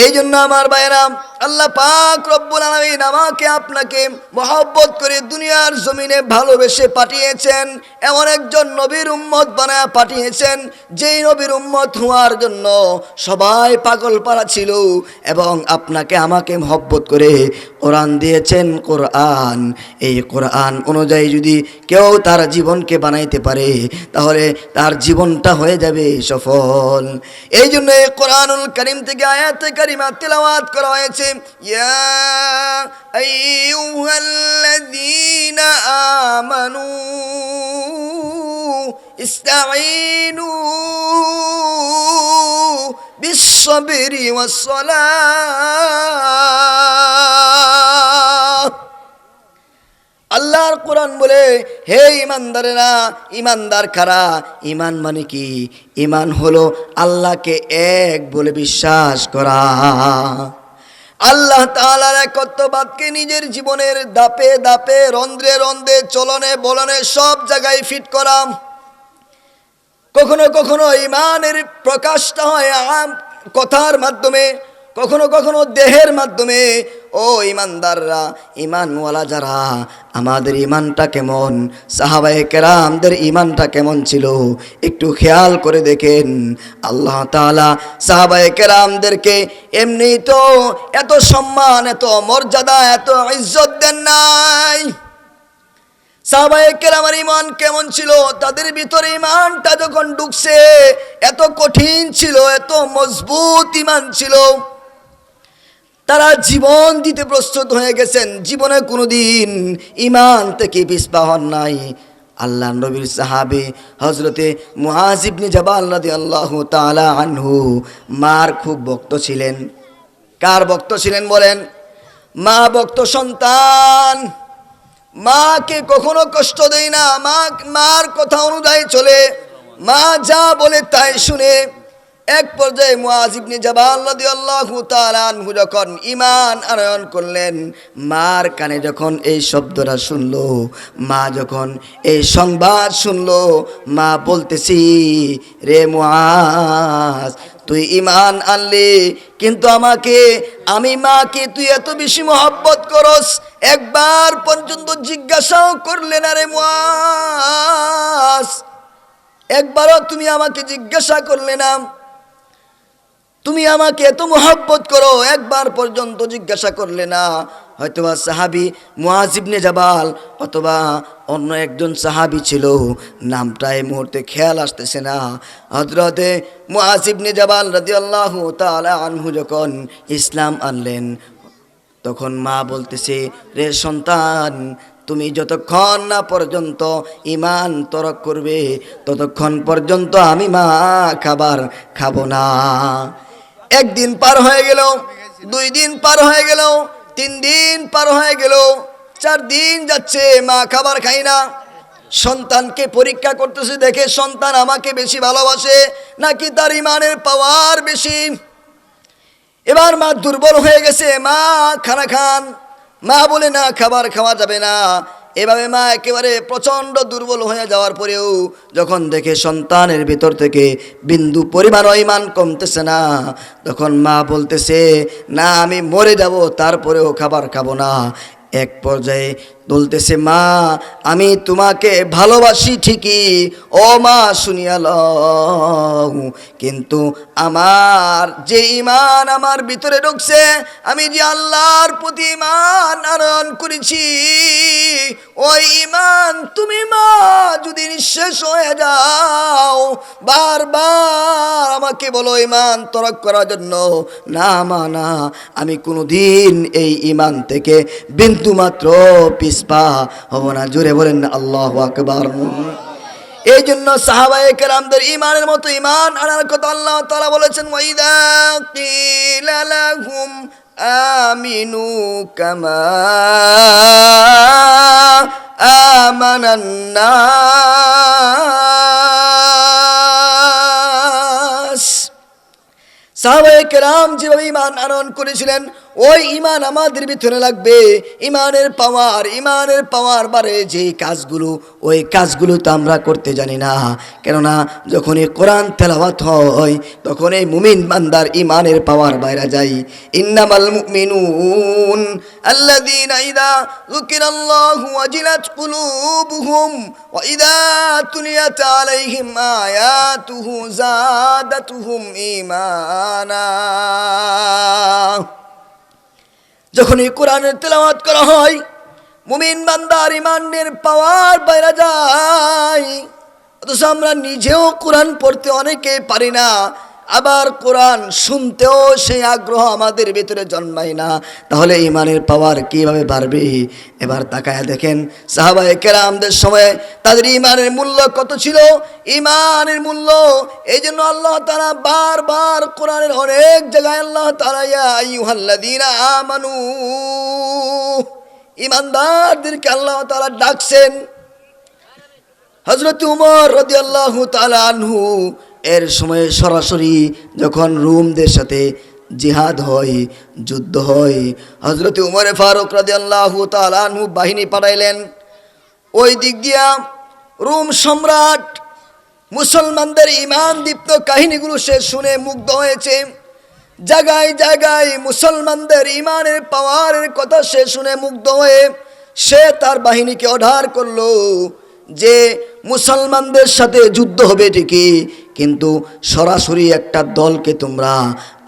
এই জন্য আমার ভাইয়েরা, আল্লাহ পাক রব্বুল আলামিন আমাকে আপনাকে মহব্বত করে দুনিয়ার জমিনে ভালোবেসে পাঠিয়েছেন, এমন একজন নবীর উম্মত বানায়া পাঠিয়েছেন, যেই নবীর উম্মত হওয়ার জন্য সবাই পাগল পারা ছিল, এবং আপনাকে আমাকে মহব্বত করে কোরআন দিয়েছেন। কোরআন, এই কোরআন অনুযায়ী যদি কেউ তার জীবনকে বানাইতে পারে, তাহলে তার জীবনটা হয়ে যাবে সফল। এই জন্য এই কোরআনুল কারীম থেকে আয়াতে কারিমা তেলাওয়াত করা হয়েছে, ইয়া আইয়ুহাল্লাযীনা আমানু ইসতাঈনু বিস-সাবরি ওয়াস-সালাহ। আল্লাহর কোরআন বলে, হে ইমানদারেরা, ইমানদার কারা? ইমান মানে কি? ইমান হলো আল্লাহকে এক বলে বিশ্বাস করা, আল্লাহ তাআলার একত্ববাদকে নিজের জীবনের দাপে দাপে, রন্ধ্রে রন্ধ্রে, চলনে বলনে সব জায়গায় ফিট করা। কখনো কখনো ইমানের প্রকাশটা হয় কথার মাধ্যমে, কখনো কখনো দেহের মাধ্যমে। ও ইমানদাররা, ইমানওয়ালা যারা, আমাদের ইমানটা কেমন? সাহাবায়ে কেরামদের ইমানটা কেমন ছিল একটু খেয়াল করে দেখেন। আল্লাহ তাআলা সাহাবায়ে কেরামদেরকে এমনি তো এত সম্মান, এত মর্যাদা, এত ইজ্জত দেন নাই। সাহাবায়ে কেরামের ঈমান কেমন ছিল? তাদের ভিতরে ঈমানটা যখন ঢুকছে এত কঠিন ছিল, এত মজবুত ঈমান ছিল, তারা জীবন দিতে প্রস্তুত হয়ে গেছেন। জীবনে কোনোদিন ঈমান থেকে পিছপা হন নাই। আল্লাহ নবীর সাহাবী হযরতে মুআয ইবনে জাবাল রাদিয়াল্লাহু তাআলা আনহু মার খুব ভক্ত ছিলেন। কার ভক্ত ছিলেন বলেন? মা ভক্ত সন্তান। মাকে কখনো কষ্ট দেয় না, মার কথা অনুযায়ী চলে, মা যা বলে তাই শুনে। এক পর্যায়ে মুআয ইবনে জাবাল রাদিয়াল্লাহু তাআলা আনহু যখন ঈমান আনয়ন করলেন, মার কানে যখন এই শব্দটা শুনলো, মা যখন এই সংবাদ শুনলো, মা বলতেছি, রে মুআয, তুই ঈমান আনলি, কিন্তু আমি মাকে তুই এত বেশি মহব্বত করস, একবার পর্যন্ত জিজ্ঞাসাও করলে না রে মুয়াজ, একবারও তুমি আমাকে জিজ্ঞাসা করলে না, তুমি আমাকে এত মহব্বত করো, একবার পর্যন্ত জিজ্ঞাসা করলে না। হয়তোবা সাহাবী মুআজ ইবনে জাবাল অথবা অন্য একজন সাহাবী ছিল, নামটা এই মুহূর্তে খেয়াল আসতেছে না। হযরতে মুআজ ইবনে জাবাল রাদিয়াল্লাহু তাআলা আনহু যখন ইসলাম আনলেন, তখন মা বলতেছে, রে সন্তান, তুমি যতক্ষণ না পর্যন্ত ঈমান তরক করবে ততক্ষণ পর্যন্ত আমি মা খাবার খাবো না। একদিন পার হয়ে গেল, 2 দিন পার হয়ে গেল, 3 দিন পার হয়ে গেল, 4 দিন যাচ্ছে, মা খাবার খাই না। সন্তানকে পরীক্ষা করতেছে, দেখে সন্তান আমাকে বেশি ভালোবাসে নাকি তার ঈমানের পাওয়ার বেশি। এবার মা দুর্বল হয়ে গেছে, মা খানা খান। মা বলে না, খাবার খাওয়া যাবে না। এভাবে মা একেবারে প্রচণ্ড দুর্বল হয়ে যাওয়ার পরেও যখন দেখে সন্তানের ভিতর থেকে বিন্দু পরিমাণ ঈমান কমতেছে না, তখন মা বলতেছে, না আমি মরে যাব তারপরেও খাবার খাবো না। এক পর্যায়ে বলতেছে, মা আমি তোমাকে ভালোবাসি ঠিকই, ও মা শুনিয়া লও, কিন্তু আমার যে ঈমান আমার ভিতরে ঢুকছে, আমি যে আল্লাহর প্রতি ঈমান আনয়ন করেছি, ওই ঈমান তুমি মা যদি নিঃশেষ হয়ে যাও, বারবার আমাকে বলো ঈমান তরক করার জন্য, না মা না, আমি কোনোদিন এই ঈমান থেকে বিন্দু মাত্র পিছপা হব না। জোরে বলেন না আল্লাহু আকবার। এই জন্য সাহাবায়ে কেরামদের ঈমানের মতো ঈমান আনার কথা আল্লাহ তাআলা বলেছেন, ওয়াইদা কিলা লাহুম আমিনু কামা আমানান নাস। সাহাবায়ে কেরাম যেভাবে ঈমান আনয়ন করেছিলেন, ওই ঈমান আমাদের ভিতরে লাগবে। ঈমানের পাওয়ার বারে যে কাজগুলো, ওই কাজগুলো তো আমরা করতে জানি না। কেননা যখন এই কোরআন তেলাওয়াত হয়, তখন এই মুমিন বান্দার ঈমানের পাওয়ার বাইরে যায়। ইন্নামাল মুমিনুন আল্লাযীনা ইযা যুকিরাল্লাহু ওয়াজিলাত কুলুবুহুম ওয়া ইযা তুলিয়াত আলাইহিম আয়াতুহু যাদাতুহুম ঈমানা। যখন এই কোরআনের তেলাওয়াত করা হয়, মুমিন বান্দার ঈমানের পাওয়ার বাইরে যায়। অথচ আমরা নিজেও কোরআন পড়তে অনেকে পারি না, আবার কোরআন শুনতেও সেই আগ্রহ আমাদের ভিতরে জন্মায় না। তাহলে ঈমানের পাওয়ার কিভাবে বাড়বে? এবার তাকায় দেখেন সাহাবায়ে কেরামদের সময় তাদের ঈমানের মূল্য কত ছিল। ঈমানের মূল্য এই জন্য আল্লাহ তাআলা বারবার কোরআনের অনেক জায়গায় আল্লাহ তাআলা ইয়া আইয়ুহাল্লাযীনা আমানু, ঈমানদারদেরকে আল্লাহ তাআলা ডাকছেন। হযরত উমর রাদিয়াল্লাহু তাআলা আনহু এর সময় সরাসরি যখন রোমদের সাথে জিহাদ হয়, যুদ্ধ হয়, হযরত উমর ফারুক রাদিয়াল্লাহু তাআলা আনহু বাহিনী পাঠাইলেন। ওই দিক দিয়া রোম সম্রাট মুসলমানদের ঈমান দীপ্ত কাহিনীগুলো সে শুনে মুগ্ধ হয়েছে। জায়গায় জায়গায় মুসলমানদের ঈমানের পাওয়ারের কথা সে শুনে মুগ্ধ হয়ে সে তার বাহিনীকে অর্ডার করলো যে মুসলমানদের সাথে যুদ্ধ হবে ঠিকই, কিন্তু সরাসরি একটা দলকে তোমরা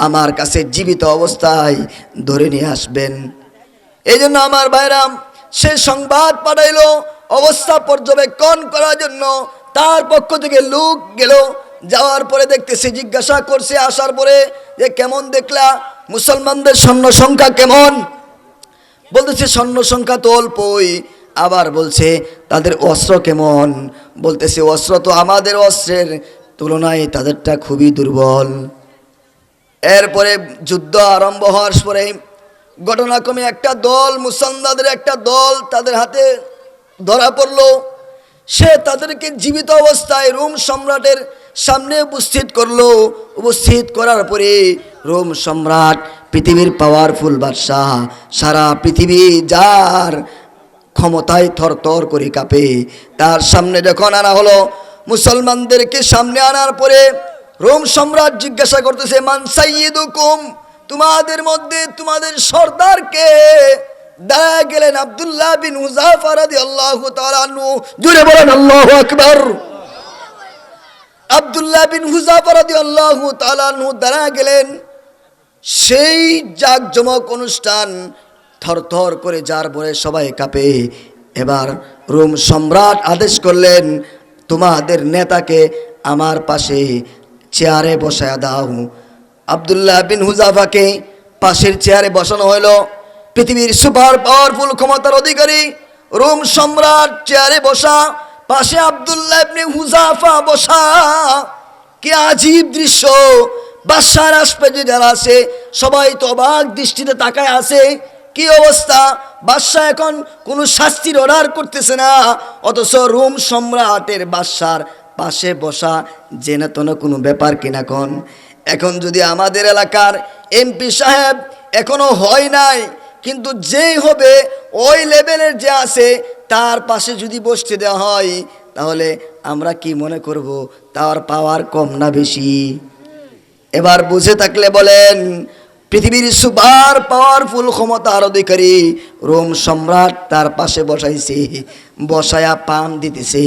আমার কাছে জীবিত অবস্থায় ধরে নিয়ে আসবেন। এই জন্য আমার ভাইরাম সে সংবাদ পাঠাইলো অবস্থা পর্যবেক্ষণ করার জন্য। তার পক্ষ থেকে লোক গেল, যাওয়ার পরে দেখতেছে, জিজ্ঞাসা করছে আসার পরে যে কেমন দেখলা, মুসলমানদের সৈন্য সংখ্যা কেমন? বলতেছে সৈন্য সংখ্যা তো অল্পই। আবার বলছে তাদের অস্ত্র কেমন? বলতেছে অস্ত্র তো আমাদের অস্ত্রের তুলনায় তাদেরটা খুবই দুর্বল। এরপরে যুদ্ধ আরম্ভ হওয়ার পরে ঘটনাক্রমে একটা দল, মুসলমানদের একটা দল তাদের হাতে ধরা পড়লো। সে তাদেরকে জীবিত অবস্থায় রোম সম্রাটের সামনে উপস্থিত করলো। উপস্থিত করার পরে রোম সম্রাট পৃথিবীর পাওয়ারফুল বাদশাহ, সারা পৃথিবী যার ক্ষমতায় থরথর করে কাঁপে, তার সামনে যখন আনা হলো, মুসলমানদেরকে সামনে আনার পরে রোম সম্রাট জিজ্ঞাসা করতেছে, মান সাইয়্যিদুকুম, তোমাদের মধ্যে তোমাদের সর্দার কে? দাঁড়ায় গেলেন আব্দুল্লাহ বিন হুযাফা রাদিয়াল্লাহু তাআলা আনহু। জোরে বলেন আল্লাহু আকবার। আব্দুল্লাহ বিন হুযাফা রাদিয়াল্লাহু তাআলা আনহু দাঁড়ায় গেলেন। সেই জাকজমক অনুষ্ঠান, থরথর করে যার পরে সবাই কাঁপে। এবার রোম সম্রাট আদেশ করলেন, তোমাদের নেতাকে আমার পাশে চেয়ারে বসায়া দাও। আব্দুল্লাহ বিন হুযাফাকে পাশের চেয়ারে বসানো হলো। পৃথিবীর সুপার পাওয়ারফুল ক্ষমতার অধিকারী রোম সম্রাট চেয়ারে বসা, পাশে আব্দুল্লাহ ইবনে হুযাফা বসা। কি আজীব দৃশ্য! বাদশার আশপাশে যারা আছে সবাই তো অবাক দৃষ্টিতে তাকায় আছে। কি অবস্থা! বাদশাহ এখন কোনো শাস্তির অর্ডার করতেছে না, অথচ রোম সম্রাটের বাদশার পাশে বসা জেনে কোনো ব্যাপার কিনা কোন। এখন যদি আমাদের এলাকার এমপি সাহেব এখনো হয় নাই, কিন্তু যেই হবে ওই লেভেলের যে আছে তার পাশে যদি বসতে দেওয়া হয়, তাহলে আমরা কি মনে করব তার পাওয়ার কম না বেশি? এবার বুঝে থাকলে বলেন, পৃথিবীর সুপার পাওয়ারফুল ক্ষমতার অধিকারী রোম সম্রাট তার পাশে বসাইছে, বসায়া পাম দিতেছে।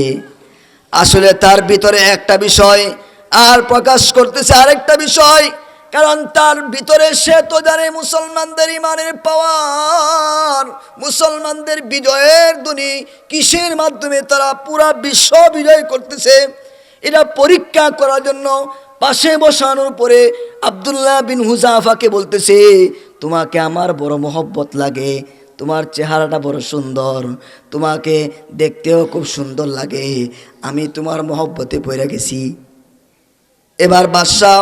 আসলে তার ভিতরে একটা বিষয় আর প্রকাশ করতেছে আরেকটা বিষয়। কারণ তার ভিতরে সে তো জানে মুসলমানদের ইমানের পাওয়ার, মুসলমানদের বিজয়ের ধ্বনি কিসের মাধ্যমে তারা পুরা বিশ্ব বিজয় করতেছে। এটা পরীক্ষা করার জন্য পাশে বসানোর পরে আব্দুল্লাহ বিন হুযাফাকে বলতেছে, তোমাকে আমার বড় মহব্বত লাগে, তোমার চেহারাটা বড় সুন্দর, তোমাকে দেখতেও খুব সুন্দর লাগে, আমি তোমার মহব্বতে পড়ে গেছি। এবার বাদশাহ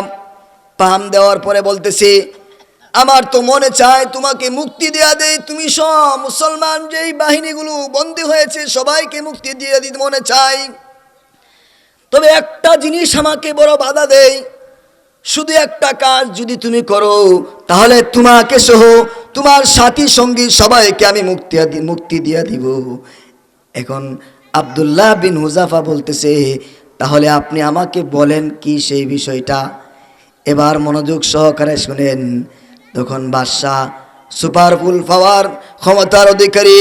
পাম দেওয়ার পরে বলতেছে, আমার তো মনে চায় তোমাকে মুক্তি দেয়া দেয়, তুমি সব মুসলমান যেই বাহিনীগুলো বন্দী হয়েছে সবাইকে মুক্তি দিয়ে দিতে মনে চাই। তবে একটা জিনিস আমাকে বড় বাধা দেয়, শুধু একটা কাজ যদি তুমি করো তাহলে তোমাকে সহ তোমার সাথী সঙ্গী সবাইকে আমি মুক্তি দিয়ে দিব। এখন আব্দুল্লাহ বিন হুযাফা বলতেছে, তাহলে আপনি আমাকে বলেন কি সেই বিষয়টা। এবার মনোযোগ সহকারে শুনেন। তখন বাদশাহ সুপারফুল পাওয়ার ক্ষমতার অধিকারী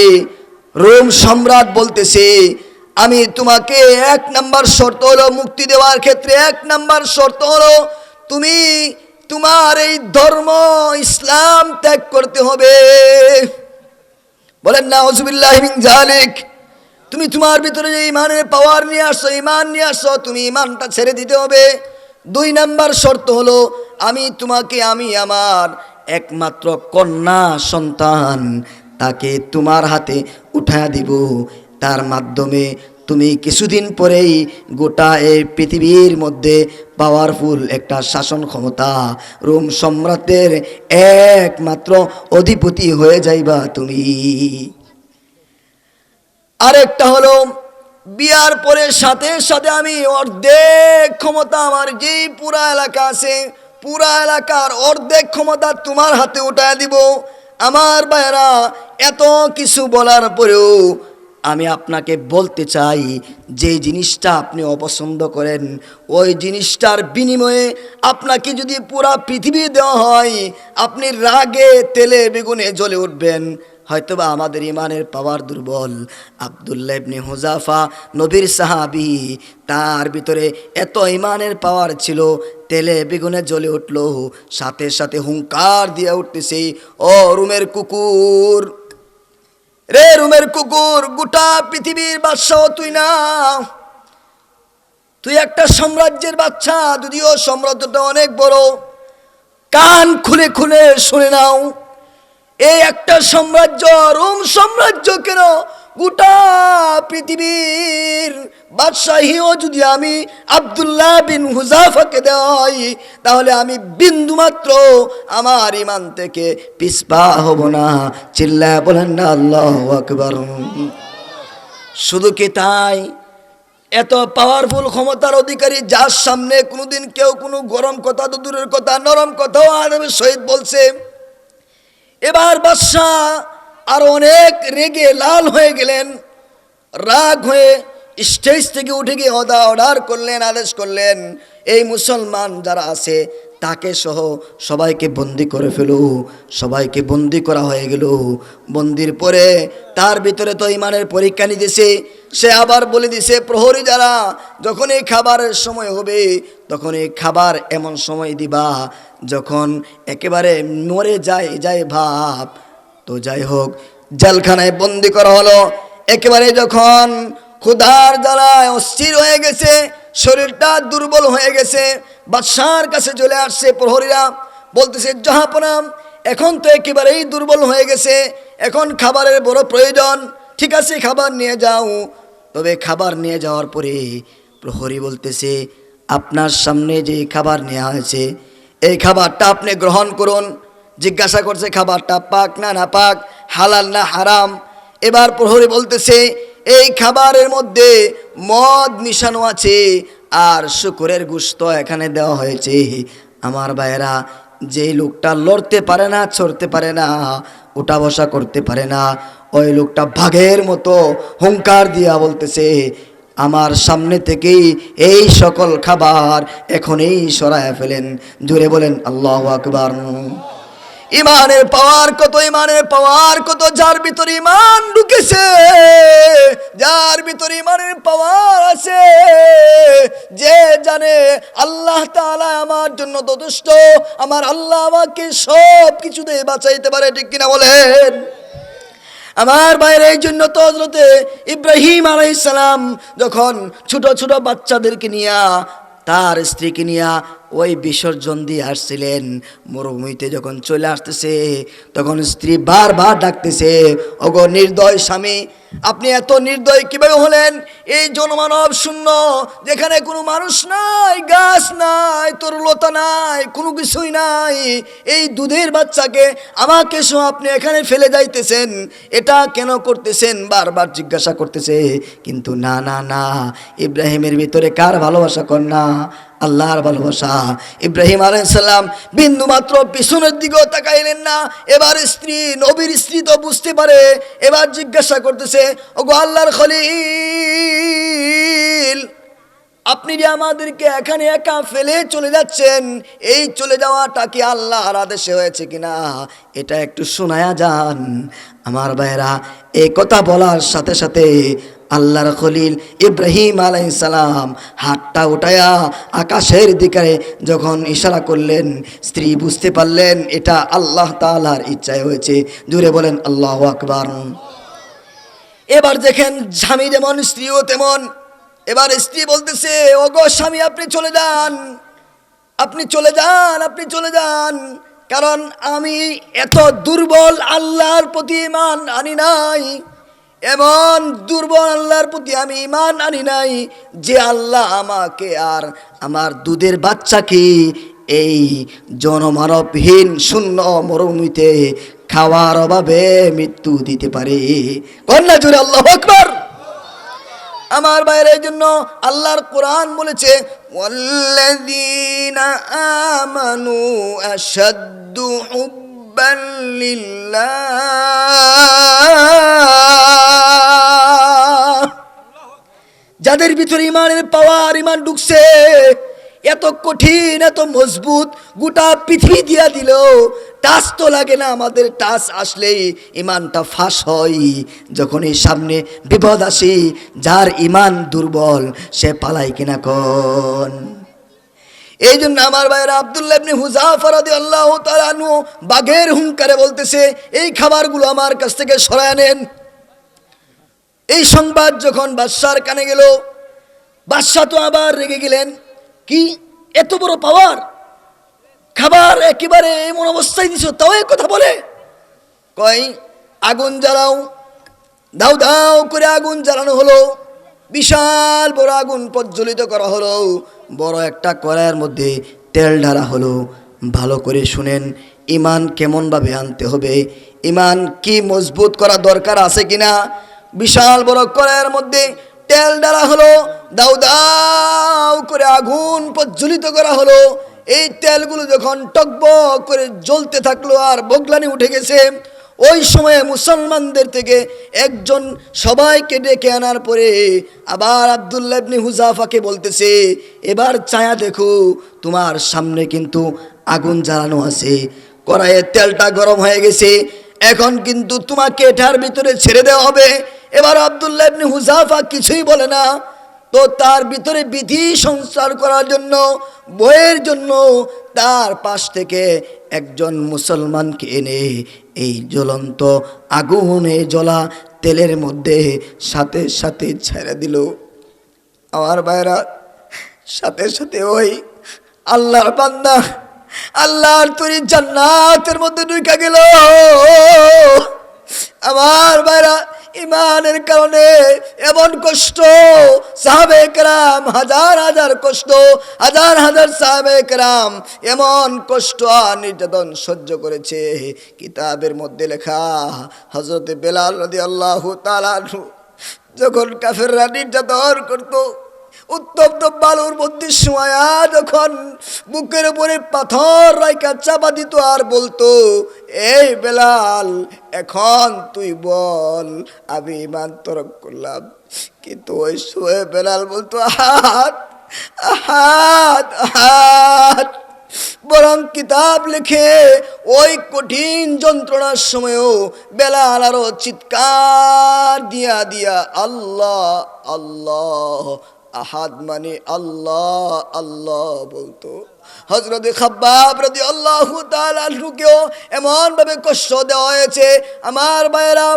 রোম সম্রাট বলতেছে, আমি তোমাকে 1 নাম্বার শর্ত হলো মুক্তি দেওয়ার ক্ষেত্রে 1 নাম্বার শর্ত হলো তুমি তোমার এই ধর্ম ইসলাম ত্যাগ করতে হবে। বলেন নাউজুবিল্লাহি মিন যালিক। তুমি তোমার ভিতরে যে ইমানের পাওয়ার নিয়ে আসছো, ইমান নিয়ে আসছো, তুমি ইমানটা ছেড়ে দিতে হবে। 2 নাম্বার শর্ত হলো আমি তোমাকে আমি আমার একমাত্র কন্যা সন্তান তাকে তোমার হাতে উঠায়া দিব, তার মাধ্যমে তুমি কিছুদিন পরেই গোটা এই পৃথিবীর মধ্যে পাওয়ারফুল একটা শাসন ক্ষমতা রোম সম্রাটের একমাত্র অধিপতি হয়ে যাইবা তুমি। আরেকটা হলো বিয়ার পরে সাথে সাথে আমি অর্ধেক ক্ষমতা, আমার যেই পুরা এলাকা আছে পুরা এলাকার অর্ধেক ক্ষমতা তোমার হাতে উঠায় দিব। আমার ভাইয়েরা, এত কিছু বলার পরেও আমি আপনাকে বলতে চাই, যে জিনিসটা আপনি অপছন্দ করেন ওই জিনিসটার বিনিময়ে আপনাকে যদি পুরা পৃথিবী দেওয়া হয়, আপনি রাগে তেলে বেগুনে জ্বলে উঠবেন। হয়তোবা আমাদের ইমানের পাওয়ার দুর্বল। আব্দুল্লাহ ইবনে হুযাফা নবীর সাহাবী, তার ভিতরে এত ইমানের পাওয়ার ছিল, তেলে বেগুনে জ্বলে উঠল, সাথে সাথে হুঙ্কার দিয়ে উঠতেছে, ও রোমের কুকুর রে, রোমের কুকুর, গোটা পৃথিবীর বাদশাহ তুই না, তুই একটা সাম্রাজ্যের বাচ্চা, যদিও সাম্রাজ্যটা অনেক বড়। কান খুলে খুলে শুনে নাও, এই একটা সাম্রাজ্য, রোম সাম্রাজ্য কেন, গোটা পৃথিবীর বাদশাহীও যদি আমি আব্দুল্লাহ বিন হুযাফাকে দেই, তাহলে আমি বিন্দুমাত্র আমার ইমান থেকে পিছপা হব না। চিল্লায় বলেন না আল্লাহু আকবার। শুধু কি তাই, এত পাওয়ারফুল ক্ষমতার অধিকারী যার সামনে কোনোদিন কেউ কোনো গরম কথা তো দূরের কথা, নরম কথাও আরবের সহিত বলছে। এবার বাদশাহ আর অনেক রেগে লাল হয়ে গেলেন, রাগ হয়ে স্টেজ থেকে উঠে গিয়ে অর্ডার করলেন, আদেশ করলেন, এই মুসলমান যারা আছে তাকে সহ সবাইকে বন্দি করে ফেলো। সবাইকে বন্দি করা হয়ে গেল। বন্দির পরে তার ভিতরে তো ইমানের পরীক্ষা নিতেছে। সে আবার বলে দিছে, প্রহরী যারা, যখন এই খাবারের সময় হবে তখন এই খাবার এমন সময় দিবা যখন একেবারে মরে যায় ভাব। তো যাই হোক, জেলখানায় বন্দি করা হলো। একেবারে যখন ক্ষুধার জ্বালায় অস্থির হয়ে গেছে, শরীরটা দুর্বল হয়ে গেছে, বাদশার কাছে চলে আসছে প্রহরীরা। বলতেছে, জাহাপনা, এখন তো একেবারেই দুর্বল হয়ে গেছে, এখন খাবারের বড় প্রয়োজন। ঠিক আছে, খাবার নিয়ে যাও। তবে খাবার নিয়ে যাওয়ার পরে প্রহরী বলতেছে, আপনার সামনে যে খাবার নেওয়া হয়েছে এই খাবারটা আপনি গ্রহণ করুন। জিজ্ঞাসা করছে, খাবারটা পাক না না পাক, হালাল না হারাম? এবার প্রহরী বলতেছে, এই খাবারের মধ্যে মদ মিশানো আছে আর শুকরের গোশত এখানে দেওয়া হয়েছে। আমার ভাইয়েরা, যে লোকটা লড়তে পারে না, চড়তে পারে না, উঠা বসা করতে পারে না, ওই লোকটা বাঘের মতো হুঙ্কার দিয়া বলতেছে, আমার সামনে থেকেই এই সকল খাবার এখনই সরায় ফেলেন। জোরে বলেন আল্লাহু আকবার। ইমানের পাওয়ার কত, ইমানের পাওয়ার কত! যার ভিতরে ইমান ঢুকেছে, যার ভিতরে ইমানের পাওয়ার আছে, যে জানে আল্লাহ তাআলা আমার জন্য যথেষ্ট, আমার আল্লাহ আমাকে সব কিছু দিয়ে বাঁচাইতে পারে। ঠিক কিনা বলেন? আমার বাইরে, এই জন্য তো হযরতে ইব্রাহিম আলাইহিস সালাম যখন ছোট ছোট বাচ্চাদেরকে নিয়ে, তার স্ত্রীকে নিয়ে ওই বিসর্জন দিয়ে আসছিলেন, মরুভূমিতে যখন চলে আসতেছে তখন স্ত্রী বারবার ডাকতেছে, ওগো নির্দয় স্বামী, আপনি এত নির্দয় কিভাবে হলেন? এই জনমানব শূন্য, যেখানে কোনো মানুষ নাই, গাছ নাই, তরুলতা নাই, কোনো কিছুই নাই, এই দুধের বাচ্চাকে আমাকে সহ আপনি এখানে ফেলে যাইতেছেন, এটা কেন করতেছেন? বারবার জিজ্ঞাসা করতেছে। কিন্তু না না না, ইব্রাহিমের ভিতরে কার ভালোবাসা কন্যা? আল্লাহর ভালোবাসা। ইব্রাহিম আলাইহিস সালাম বিন্দু মাত্র পিছনের দিকেও তাকাইলেন না। এবার স্ত্রী, নবীর স্ত্রী তো বুঝতে পারে, এবার জিজ্ঞাসা করতেছে, ওগো আল্লাহর খলিল, আপনি যে আমাদেরকে এখানে একা ফেলে চলে যাচ্ছেন, এই চলে যাওয়াটা কি আল্লাহর আদেশে হয়েছে কিনা এটা একটু শোনায়া যান। আমার ভাইরা, এই কথা বলার সাথে সাথে আল্লাহর খলিল ইব্রাহিম আলাইহিস সালাম হাতটা উঠায়া আকাশের দিকে যখন ইশারা করলেন, স্ত্রী বুঝতে পারলেন এটা আল্লাহ তাআলার ইচ্ছায় হয়েছে। জুড়ে বলেন আল্লাহু আকবার। এবার দেখেন, স্বামী যেমন স্ত্রীও তেমন। এবার স্ত্রী বলতেছে, ওগো স্বামী, আপনি চলে যান, আপনি চলে যান, আপনি চলে যান, কারণ আমি এত দুর্বল, আল্লাহর প্রতি ঈমান আনি নাই, এমন দুর্বল আল্লাহর প্রতি আমি ঈমান আনি নাই যে আল্লাহ আমাকে আর আমার দুধের বাচ্চাকে এই জনমানবহীন শূন্য মরুভূমিতে খাওয়ার অভাবে মৃত্যু দিতে পারে। কন্যা জুড়ে আল্লাহু আকবার। আমার বাইরে, এই জন্য আল্লাহর কোরআন বলেছে, ওয়াল্লাযীনা আমানু আশাদ্দু হুব্বান লিল্লাহ। যাদের ভিতরে ইমানের পাওয়ার, ইমান ঢুকছে, এত কঠিন, এত মজবুত, গোটা পৃথিবী দিয়া দিল, টাচ তো লাগে না। আমাদের টাচ আসলেই ইমানটা ফাঁস হয়। যখন এই সামনে বিপদ আসে, যার ইমান দুর্বল সে পালাই কিনা কোন? এই জন্য আমার ভাইরা, আব্দুল্লাহ ইবনে হুযাফা রাদিয়াল্লাহু তাআলা আনহু বাঘের হুঙ্কারে বলতেছে, এই খাবারগুলো আমার কাছ থেকে সরায় নেন। এই সংবাদ যখন বাদশার কানে গেল, বাদশা তো আবার রেগে গেলেন। কি এত বড় পাওয়ার, খাবার একেবারে এমন অবস্থায় দিছো, তাও এক কথা বলে? কই, আগুন জ্বালাও। দাও দাও করে আগুন জ্বালানো হলো, বিশাল বড় আগুন প্রজ্বলিত করা হলো, বড় একটা কড়াইয়ের মধ্যে তেল ঢালা হলো। ভালো করে শুনেন, ইমান কেমনভাবে আনতে হবে, ইমান কি মজবুত করা দরকার আছে কিনা। বিশাল বড় কড়াইয়ের মধ্যে তেল ঢালা হলো, দাও দাও করে আগুন প্রজ্বলিত করা হলো। এই তেলগুলো যখন টকবক করে জ্বলতে থাকলো আর বগলানি উঠে গেছে, ওই সময়ে মুসলমানদের থেকে একজন সবাইকে ডেকে আনার পরে আবার আব্দুল্লাহ ইবনে হুযাফাকে বলতেছে, এবার ছায়া দেখো, তোমার সামনে কিন্তু আগুন জ্বালানো আছে, কড়াইয়ের তেলটা গরম হয়ে গেছে, এখন কিন্তু তোমাকে এটার ভিতরে ছেড়ে দেওয়া হবে। এবার আব্দুল্লাহ ইবনে হুযাফা কিছুই বলে না, তো তার ভিতরে বিধি সংস্কার করার জন্য, বইয়ের জন্য তার পাশ থেকে একজন মুসলমানকে এনে এই জ্বলন্ত আগুনে জ্বলা তেলের মধ্যে সাথে সাথে ছেড়ে দিল। আমার ভাইরা, সাথে সাথে ওই আল্লাহর বান্দা আল্লাহর তৈরি জান্নাতের মধ্যে ঢুকে গেল। আমার ভাইরা, ইমানের কারণে এমন কষ্ট সাহাবে কেরাম, হাজার হাজার কষ্ট, হাজার হাজার সাহাবে কেরাম এমন কষ্ট আর নির্যাতন সহ্য করেছে। কিতাবের মধ্যে লেখা, হযরত বেলাল রাদিয়াল্লাহু তাআলা আনহু যখন কাফেররা নির্যাতন করতো, উত্তপ্ত বালুর মধ্যে শোয়া যখন বুকের উপরে পাথর রাইকা চাপা দিত আর বলতো, এই বেলাল, এখন তুই বল, আমি ঈমান তরক করলাম। কিন্তু ওই শোয়ে বেলাল বলতো, আহাত আহাত আহাত। বরং কিতাব লিখে ওই কঠিন যন্ত্রণার সময়ও বেলাল আরো চিৎকার দিয়া দিয়া আল্লাহ আল্লাহ, আহাদ মানে আল্লাহ আল্লাহ বলতো। হযরত খাব্বাব রাদিয়াল্লাহু তাআলা আনহুকেও এমন ভাবে কষ্ট দেওয়া হয়েছে। আমার ভাইয়েরা,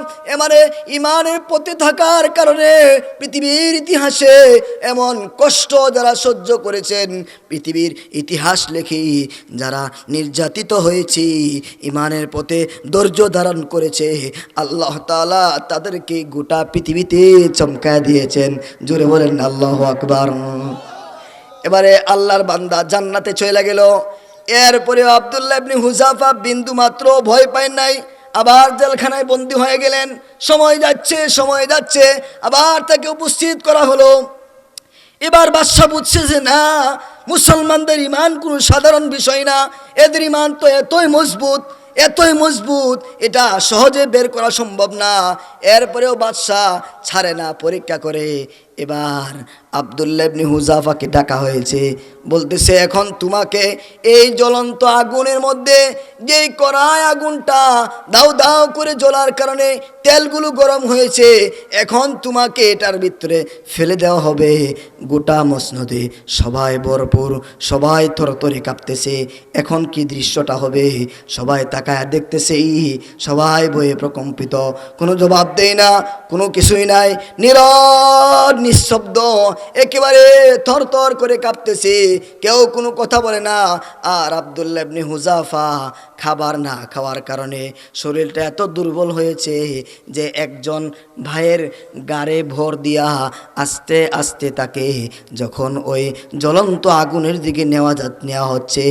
মানে ইমানের প্রতি থাকার কারণে পৃথিবীর ইতিহাসে এমন কষ্ট যারা সহ্য করেছেন, পৃথিবীর ইতিহাস লেখি যারা নির্যাতিত হয়েছে, ইমানের পথে ধৈর্য ধারণ করেছে, আল্লাহ তাআলা তাদেরকে গোটা পৃথিবীতে চমকায় দিয়েছেন। জোরে বলেন আল্লাহু আকবার। এবারে আল্লাহর বান্দা জান্নাতে চলে গেল। এরপরে আব্দুল্লাহ ইবনে হুযাফা বিন্দু মাত্র ভয় পায় নাই, আবার জেলখানায় বন্দী হয়ে গেলেন। সময় যাচ্ছে, আবার তাকে উপস্থিত করা হলো। এবার বাদশা বুঝছে যে না, মুসলমানদের ইমান কোনো সাধারণ বিষয় না, এদের ইমান তো এতই মজবুত, এটা সহজে বের করা সম্ভব না। এরপরেও বাদশা ছাড়ে না, পরীক্ষা করে। এবার আব্দুল্লাহ ইবনে হুযাফাকে ডাকা হয়েছে, বলতেছে, এখন তোমাকে এই জ্বলন্ত আগুনের মধ্যে, যেই কড়াই আগুনটা দাউ দাউ করে জ্বলার কারণে তেলগুলো গরম হয়েছে, এখন তোমাকে এটার ভিতরে ফেলে দেওয়া হবে। গোটা মসনদে সবাই ভরপুর, সবাই থরথরে কাঁপতেছে। এখন কি দৃশ্যটা হবে? সবাই তাকায় দেখতেছে, সবাই ভয়ে প্রকম্পিত, কোনো জবাব দেয় না, কোনো কিছুই নাই, নীরব নিঃশব্দ, একেবারে থরথর করে কাঁপতেছে, কেউ কোনো কথা বলে না। আর আব্দুল্লাহ ইবনে হুযাফা খাবার না খাওয়ার কারণে শরীরটা এত দুর্বল হয়েছে যে একজন ভাইয়ের গাড়ে ভর দিয়া আস্তে আস্তে তাকে যখন ওই জ্বলন্ত আগুনের দিকে নেওয়া হচ্ছে,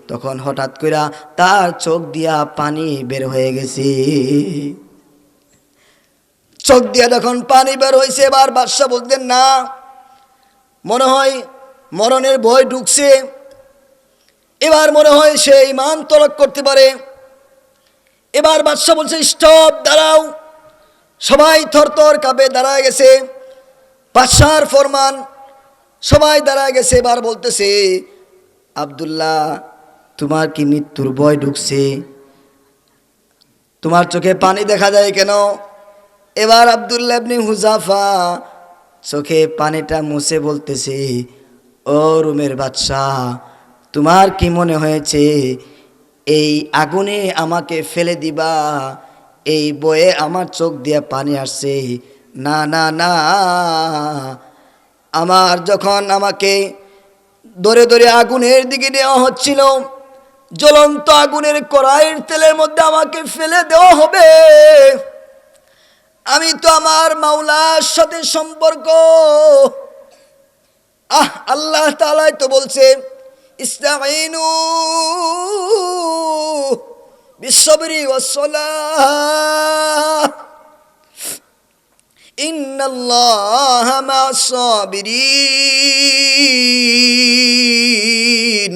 তখন হঠাৎ করে তার চোখ দিয়া পানি বের হয়ে গেছে। চোখ দিয়া যখন পানি বের হয়েছে, এবার বাদশা বলতেন না, মনে হয় মরণের ভয় ঢুকছে, এবার মনে হয় সে ঈমান তরক করতে পারে। এবার বাদশা বলছে, স্টপ, দাঁড়াও। সবাই থরথর কাঁপে দাঁড়ায় গেছে, বাদশার ফরমান, সবাই দাঁড়ায় গেছে। এবার বলতেছে, আব্দুল্লাহ, তোমার কি মৃত্যুর ভয় ঢুকছে? তোমার চোখে পানি দেখা যায় কেন? এবার আব্দুল্লাহ ইবনে হুযাফা চোখে পানিটা মুছে বলতেছে, ও রুমের বাদশাহ, তোমার কি মনে হয়েছে এই আগুনে আমাকে ফেলে দিবা? এই বয়ে আমার চোখ দিয়ে পানি আসছে। না না না, আমার যখন আমাকে ধরে ধরে আগুনের দিকে নেওয়া হচ্ছিল, জ্বলন্ত আগুনের কড়াইয়ের তেলের মধ্যে আমাকে ফেলে দেওয়া হবে, আমি তো আমার মাওলার সাথে সম্পর্ক। আল্লাহ তাআলা তো বলছে, ইস্তাঈনু বিসসবরি ওয়াসসালাহ ইন্নাল্লাহা মা'আস-সাবিরিন।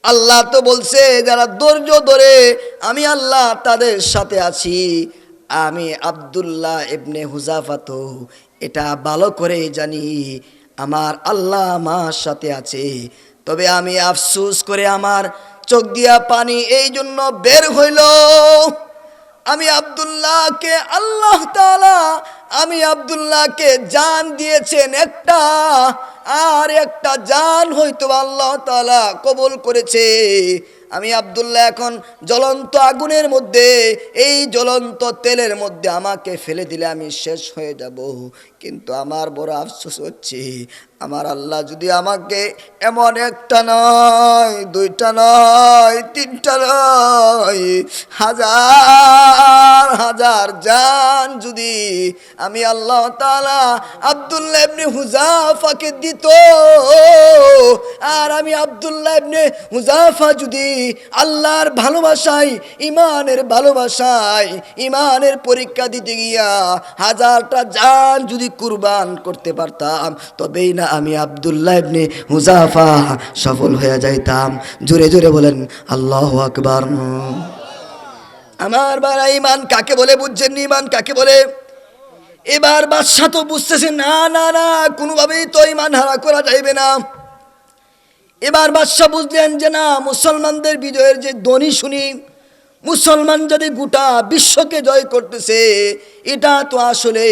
আল্লাহ তো বলছে যারা ধৈর্য ধরে আমি আল্লাহ তাদের সাথে আছি। আমি আব্দুল্লাহ ইবনে হুযাফা তো এটা ভালো করে জানি আমার আল্লাহ আমার সাথে আছে। তবে আমি আফসোস করে আমার চোখ দিয়া পানি এই জন্য বের হইল, আমি আব্দুল্লাহকে আল্লাহ তাআলা আমি আব্দুল্লাহকে জান দিয়েছেন একটা, আর একটা জান হয়তো আল্লাহ তাআলা কবুল করেছে। আমি আব্দুল্লাহ এখন জ্বলন্ত আগুনের মধ্যে, এই জ্বলন্ত তেলের মধ্যে আমাকে ফেলে দিলে আমি শেষ হয়ে যাব। কিন্তু আমার বড় আফসোস হচ্ছে আমার আল্লাহ যদি আমাকে এমন একটা নয়, দুইটা নয়, তিনটা নয়, হাজার হাজার জান যদি আমি আল্লাহ তাআলা আব্দুল্লাহ ইবনে হুযাফাকে দিত, আর আমি আব্দুল্লাহ ইবনে হুযাফা যদি আল্লাহর ভালোবাসায়, ইমানের ভালোবাসায়, ইমানের পরীক্ষা দিতে গিয়া হাজারটা জান যদি কুরবান করতে পারতাম, তবেই না আমি আব্দুল্লাহ ইবনে হুযাফা সফল হয়ে যাইতাম। জোরে জোরে বলেন আল্লাহু আকবার। আমার বারা ইমান কাকে বলে বুঝছেন? ইমান কাকে বলে? এবার বাদশা তো বুঝতেছে না না না, কোনোভাবেই তো ইমান হারা করা যাইবে না। এবার বাদশা বুঝলেন যে না, মুসলমানদের বিজয়ের যে ধ্বনি শুনি, মুসলমান যদি গোটা বিশ্বকে জয় করতেছে, এটা তো আসলে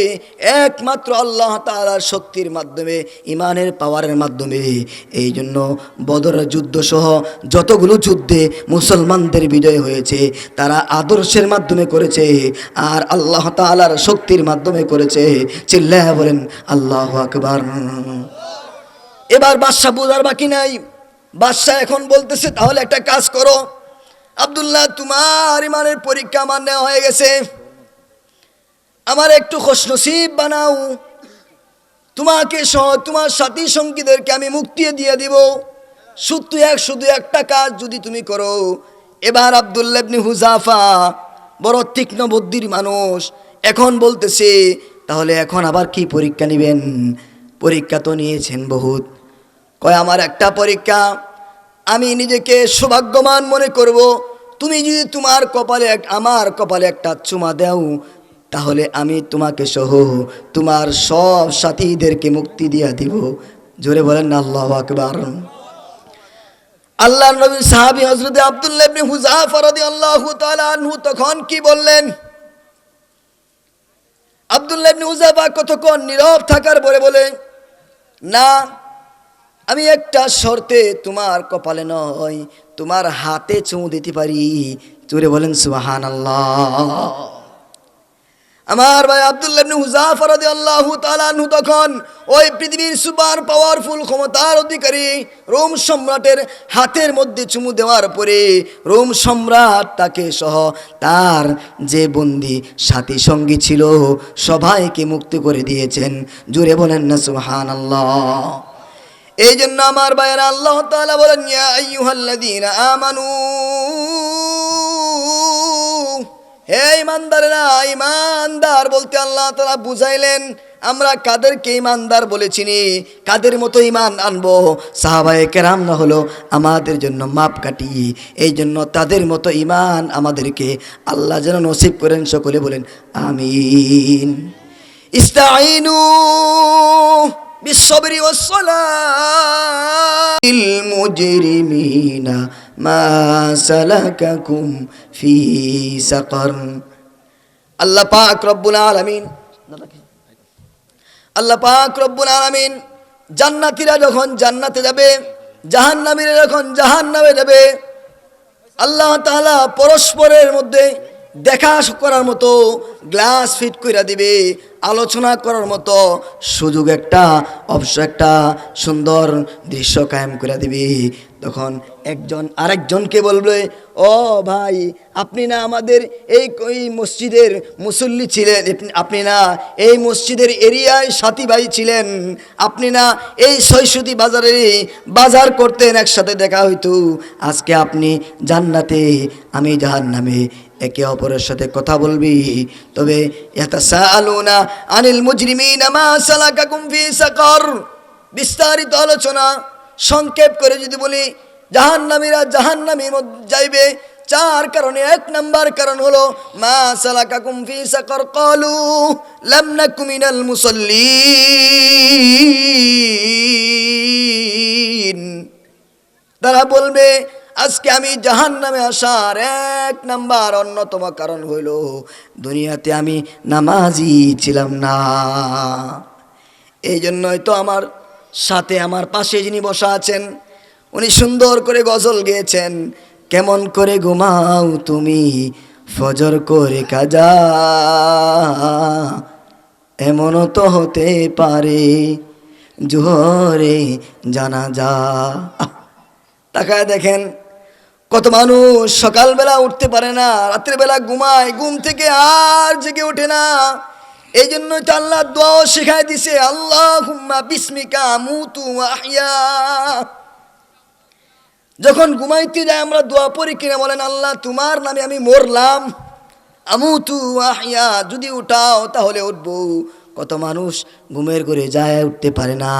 একমাত্র আল্লাহ তাআলার শক্তির মাধ্যমে, ইমানের পাওয়ারের মাধ্যমে। এই জন্য বদরের যুদ্ধ সহ যতগুলো যুদ্ধে মুসলমানদের বিজয় হয়েছে তারা আদর্শের মাধ্যমে করেছে, আর আল্লাহ তাআলার শক্তির মাধ্যমে করেছে। চিল্লায়া বলেন আল্লাহু আকবার। এবার বাদশা বোঝার বাকি নাই। বাদশা এখন বলতেছে তাহলে একটা কাজ করো আব্দুল্লাহ, তোমার ইমানের পরীক্ষা আমার নেওয়া হয়ে গেছে, আমার একটু খুশনসিব বানাও, তোমাকে সহ তোমার সাথী সঙ্গীদেরকে আমি মুক্তি দিয়ে দিব, শুধু একটা কাজ যদি তুমি করো। এবার আব্দুল্লাহ ইবনে হুযাফা বড় তীক্ষ্ণ বুদ্ধির মানুষ, এখন বলতেছে তাহলে এখন আবার কি পরীক্ষা নেবেন? পরীক্ষা তো নিয়েছেন বহুত, কয় আমার একটা পরীক্ষা, আমি নিজেকে সৌভাগ্যবান মনে করব, তুমি যদি তোমার কপালে আমার কপালে একটা চুমা দাও, তাহলে আমি তোমাকে সহ তোমার সব সাথীদেরকে মুক্তি দিয়া দিব। জোরে বলেন না আল্লাহু আকবার। আল্লাহর নবী সাহাবী হযরত আব্দুল্লাহ ইবনে হুযাফা রাদিয়াল্লাহু তাআলা আনহু তখন কি বললেন? আব্দুল্লাহ ইবনে হুযাফা কতক্ষণ নীরব থাকার পরে বলে, না, আমি একটা শর্তে তোমার কপালে নয় তোমার হাতে চুমু দিতে পারি। জোরে বলেন সুবহানাল্লাহ। আমার ভাই আব্দুল্লাহ ইবনে হুযাফা রাদিয়াল্লাহু তাআলা আনহু তখন ওই পৃথিবীর সুপার পাওয়ারফুল ক্ষমতার অধিকারী রোম সম্রাটের হাতের মধ্যে চুমু দেওয়ার পরে রোম সম্রাট তাকে সহ তার যে বন্দী সাথী সঙ্গী ছিল সবাইকে মুক্ত করে দিয়েছেন। জোরে বলেন না সুবহানাল্লাহ। এই জন্য আমার ভাইয়েরা আল্লাহ তাআলা বলেন ইয়া আইয়ুহাল্লাযীনা আমানু, হে ইমানদারেরা, ইমানদার বলতে আল্লাহ তাআলা বুঝাইলেন আমরা কাদেরকে ইমানদার বলেছিনি, কাদের মতো ইমান আনবো? সাহাবায়ে কেরাম না হলো আমাদের জন্য মাপকাঠি, এই জন্য তাদের মতো ইমান আমাদেরকে আল্লাহ যেন নসিব করেন। সকলে বলেন আমিন। ইস্তাঈনু বিসসবরি ওয়াসসালাতিল মুজরিমিনা মা সালাকাকুম ফি সাকার। আল্লাহ পাক রব্বুল আলামিন, আল্লাহ পাক রব্বুল আলামিন জান্নাতীরা যখন জান্নাতে যাবে, জাহান্নামীরা যখন জাহান্নামে যাবে, আল্লাহ তাআলা পরস্পরের মধ্যে দেখা করার মতো গ্লাস ফিট করে দিবে, আলোচনা করার মতো সুযোগ একটা অবশ্য একটা সুন্দর দৃশ্য কায়েম করে দিবে। তখন একজন আরেকজনকে বলবে, ও ভাই, আপনি না আমাদের এই মসজিদের মুসল্লি ছিলেন, আপনি না এই মসজিদের এরিয়ায় সাথী ভাই ছিলেন, আপনি না এই সৈসুতি বাজারে বাজার করতেন, একসাথে দেখা হইতো, আজকে আপনি জান্নাতে আমি জাহান্নামে, একে অপরের সাথে কথা বলবি। তবে ইয়াতাসাআলুনা আনিল মুজরিমিনা মা সালাকাকুম ফি সাকার, বিস্তারিত আলোচনা সংক্ষেপ করে যদি বলি, জাহান্নামীরা জাহান্নামে যাইবে চার কারণে। এক নাম্বার কারণ হলো মা সালাকাকুম ফি সাকার ক্বালু লাম নাকু মিনাল মুসাল্লিন। তারা বলবে আজকে আমি জাহান্নামে আসার এক নাম্বার অন্যতম কারণ হইল দুনিয়াতে আমি নামাজি ছিলাম না। এই জন্যই তো আমার সাথে আমার পাশে যিনি বসা আছেন উনি সুন্দর করে গজল গেয়েছেন, কেমন করে ঘুমাও তুমি ফজর করে কাজা, এমনও তো হতে পারে জোহরে জানাজা। তাকায় দেখেন কত মানুষ সকালবেলা উঠতে পারে না, রাতের বেলা ঘুমায়, ঘুম থেকে আর জেগে ওঠে না। এই জন্য তো আল্লাহ দোয়া শিখাই দিছে, আল্লাহুম্মা বিসমিকা আমুতু ওয়া আহইয়া। যখন ঘুমাইতে যায় আমরা দোয়া পড়ি কিনা বলেন, আল্লাহ তোমার নামে আমি মরলাম, আমুতু ওয়া আহইয়া। যদি উঠাও তাহলে উঠবো। কত মানুষ ঘুমের ঘরে যায় উঠতে পারে না,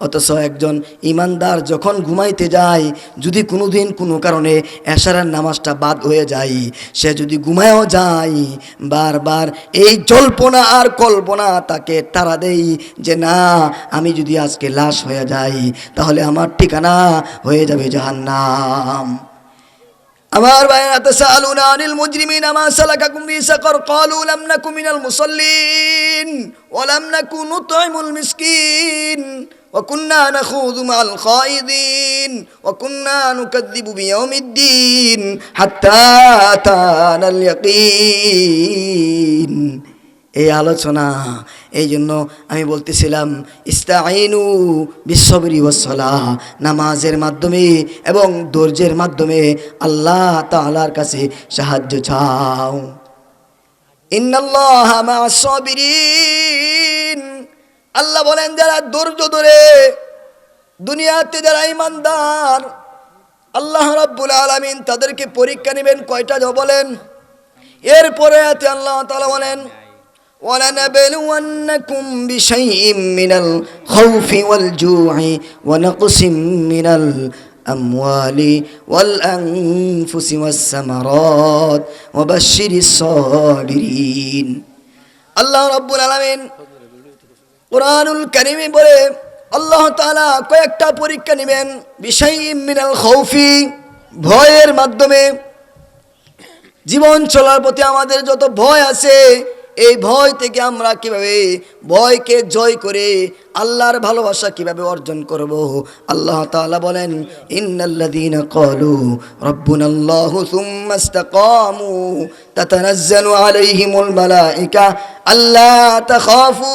অথচ একজন ইমানদার যখন ঘুমাইতে যায়, যদি কোনোদিন কোনো কারণে এশারের নামাজটা বাদ হয়ে যায়, সে যদি ঘুমায়ও যায় বারবার এই জল্পনা আর কল্পনা তাকে তাড়া দেই যে না, আমি যদি আজকে লাশ হয়ে যাই তাহলে আমার ঠিকানা হয়ে যাবে জাহান্নাম। আমার ভাইরা, তাসালুনা আনিল মুজরিমিনা মা সালাকাকুম ফি সাকার ক্বালু লাম নাকু মিনাল মুসাল্লিন ওয়া লাম নাকু নুতইমুল মিসকিন ওয়া কুন্না নাখুযু মাল খায়িদিন ওয়া কুন্না নুকাযযিবু বিয়াউমিদ্দিন হাত্তা আতানাল ইয়াকিন। এই আলোচনা এই জন্য আমি বলতেছিলাম ইস্তাঈনু বিসসবরি ওয়াসসালাহ, নামাজের মাধ্যমে এবং ধৈর্যের মাধ্যমে আল্লাহ তাআলার কাছে সাহায্য চাও। ইন্নাল্লাহা মা'আস সাবিরিন। আল্লাহ বলেন যারা ধৈর্য ধরে দুনিয়াতে যারা ঈমানদার, আল্লাহ রাব্বুল আলামিন তাদেরকে পরীক্ষা নেবেন কয়টা বলেন। এরপরে আল্লাহ তাআলা বলেন وَلَنَبْلُوَنَّكُمْ بِشَيْءٍ مِّنَ الْخَوْفِ وَالْجُوعِ وَنَقْصٍ مِّنَ الْأَمْوَالِ وَالْأَنفُسِ وَالثَّمَرَاتِ وَبَشِّرِ الصَّابِرِينَ। আল্লাহ রাব্বুল আলামিন কুরআনুল কারীমে বলে আল্লাহ তাআলা কয়েকটা পরীক্ষা নেবেন। বিশাইইম মিনাল খাউফি, ভয়ের মাধ্যমে। জীবন চলার প্রতি আমাদের যত ভয় আছে, এই ভয় থেকে আমরা কিভাবে ভয়কে জয় করে আল্লাহর ভালোবাসা কিভাবে অর্জন করব। আল্লাহ তাআলা বলেন ইন্নাল্লাযীনা ক্বালু রাব্বুনাল্লাহু সুম্মা ইসতাকামু তাতানাজ্জালু আলাইহিমুল মালায়েকা আল্লা তাখাফু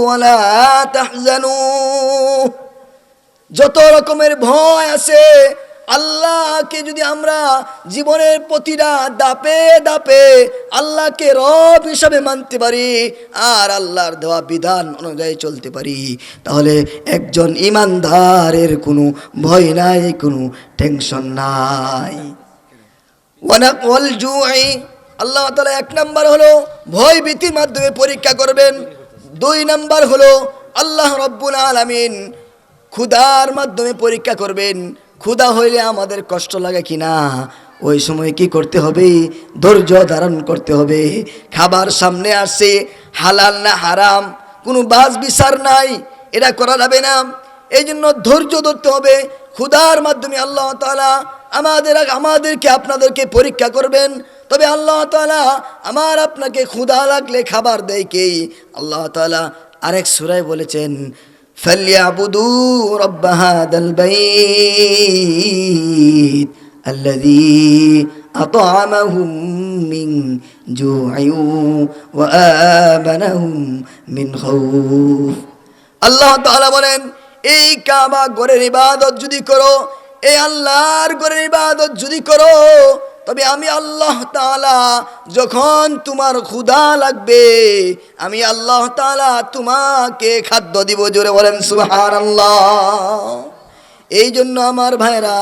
ওয়া লা তাহজানু। যত রকমের ভয় আছে, আল্লাহকে যদি আমরা জীবনের প্রতিটা দাপে দাপে আল্লাহকে রব হিসাবে মানতে পারি আর আল্লাহর দেওয়া বিধান অনুযায়ী চলতে পারি, তাহলে একজন ঈমানদারের কোনো ভয় নাই, কোনো টেনশন নাই। ওয়াল জুই, আল্লাহ তাআলা এক নাম্বার হলো ভয় ভীতির মাধ্যমে পরীক্ষা করবেন। দুই নাম্বার হলো আল্লাহ রাব্বুল আলামিন ক্ষুধার মাধ্যমে পরীক্ষা করবেন। ক্ষুধা হইলে আমাদের কষ্ট লাগে কিনা, ওই সময় কি করতে হবে? ধৈর্য ধারণ করতে হবে। খাবার সামনে আসছে, হালাল না হারাম কোনো বাছ বিচার নাই, এটা করা যাবে না। এই জন্য ধৈর্য ধরতে হবে। ক্ষুধার মাধ্যমে আল্লাহ তাআলা আমাদেরকে আপনাদেরকে পরীক্ষা করবেন। তবে আল্লাহ তাআলা আমার আপনাকে ক্ষুধা লাগলে খাবার দেয় কে? আল্লাহ তাআলা আরেক সূরায় বলেছেন فَلْيَعْبُدُوا رَبَّ هَذَا الْبَيْتِ الَّذِي أَطْعَمَهُم مِّن جُوعٍ وَآمَنَهُم مِّن خَوْفٍ। আল্লাহ তাআলা বলেন এই কাবা ঘরের ইবাদত যদি করো, এই আল্লাহর ঘরের ইবাদত যদি করো, তবে আমি আল্লাহ তাআলা যখন তোমার ক্ষুধা লাগবে আমি আল্লাহ তাআলা তোমাকে খাদ্য দিব। জোরে বলেন সুবহানাল্লাহ। এই জন্য আমার ভাইরা,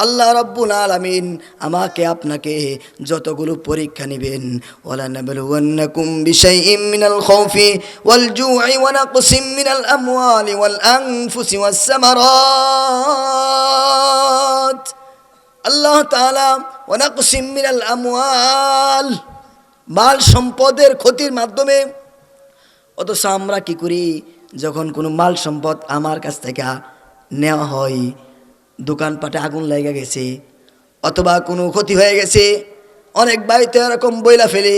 আল্লাহ রাব্বুল আলামিন আমাকে আপনাকে যতগুলো পরীক্ষা নেবেন, ওয়ালানাবলুওয়ান্নাকুম বিশাইইম মিনাল খাউফি ওয়াল জুই ওয়া নাকসিম মিনাল আমওয়ালি ওয়াল আনফুসি ওয়াস সামারাত আল্লাহ তাআলা ওয়া নাকসিম মিনাল আমওয়াল, মাল সম্পদের ক্ষতির মাধ্যমে। অথচ আমরা কি করি, যখন কোনো মাল সম্পদ আমার কাছ থেকে নেওয়া হয়, দোকানপাটে আগুন লেগে গেছে অথবা কোনো ক্ষতি হয়ে গেছে, অনেক বাড়িতে এরকম বইলা ফেলে,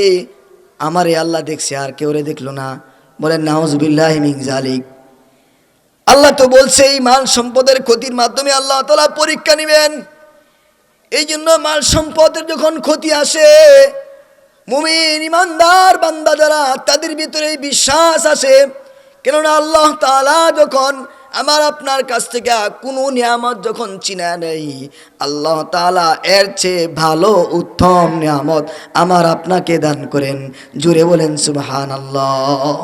আমারে আল্লাহ দেখছে আর কেউ রে দেখলো না, বলেন নাউজুবিল্লাহি মিন যালিক। আল্লাহ তো বলছে এই মাল সম্পদের ক্ষতির মাধ্যমে আল্লাহ তাআলা পরীক্ষা নেবেন। এই জন্য মাল সম্পদের যখন ক্ষতি আসে, মুমিন ইমানদার বান্দা যারা, তাদের ভিতরে বিশ্বাস আসে। কেননা আল্লাহ তাআলা যখন আমার আপনার কাছ থেকে কোনো নিয়ামত যখন চিনা নেই, আল্লাহ তাআলা এর চেয়ে ভালো উত্তম নিয়ামত আমার আপনাকে দান করেন। জুড়ে বলেন সুবহানাল্লাহ।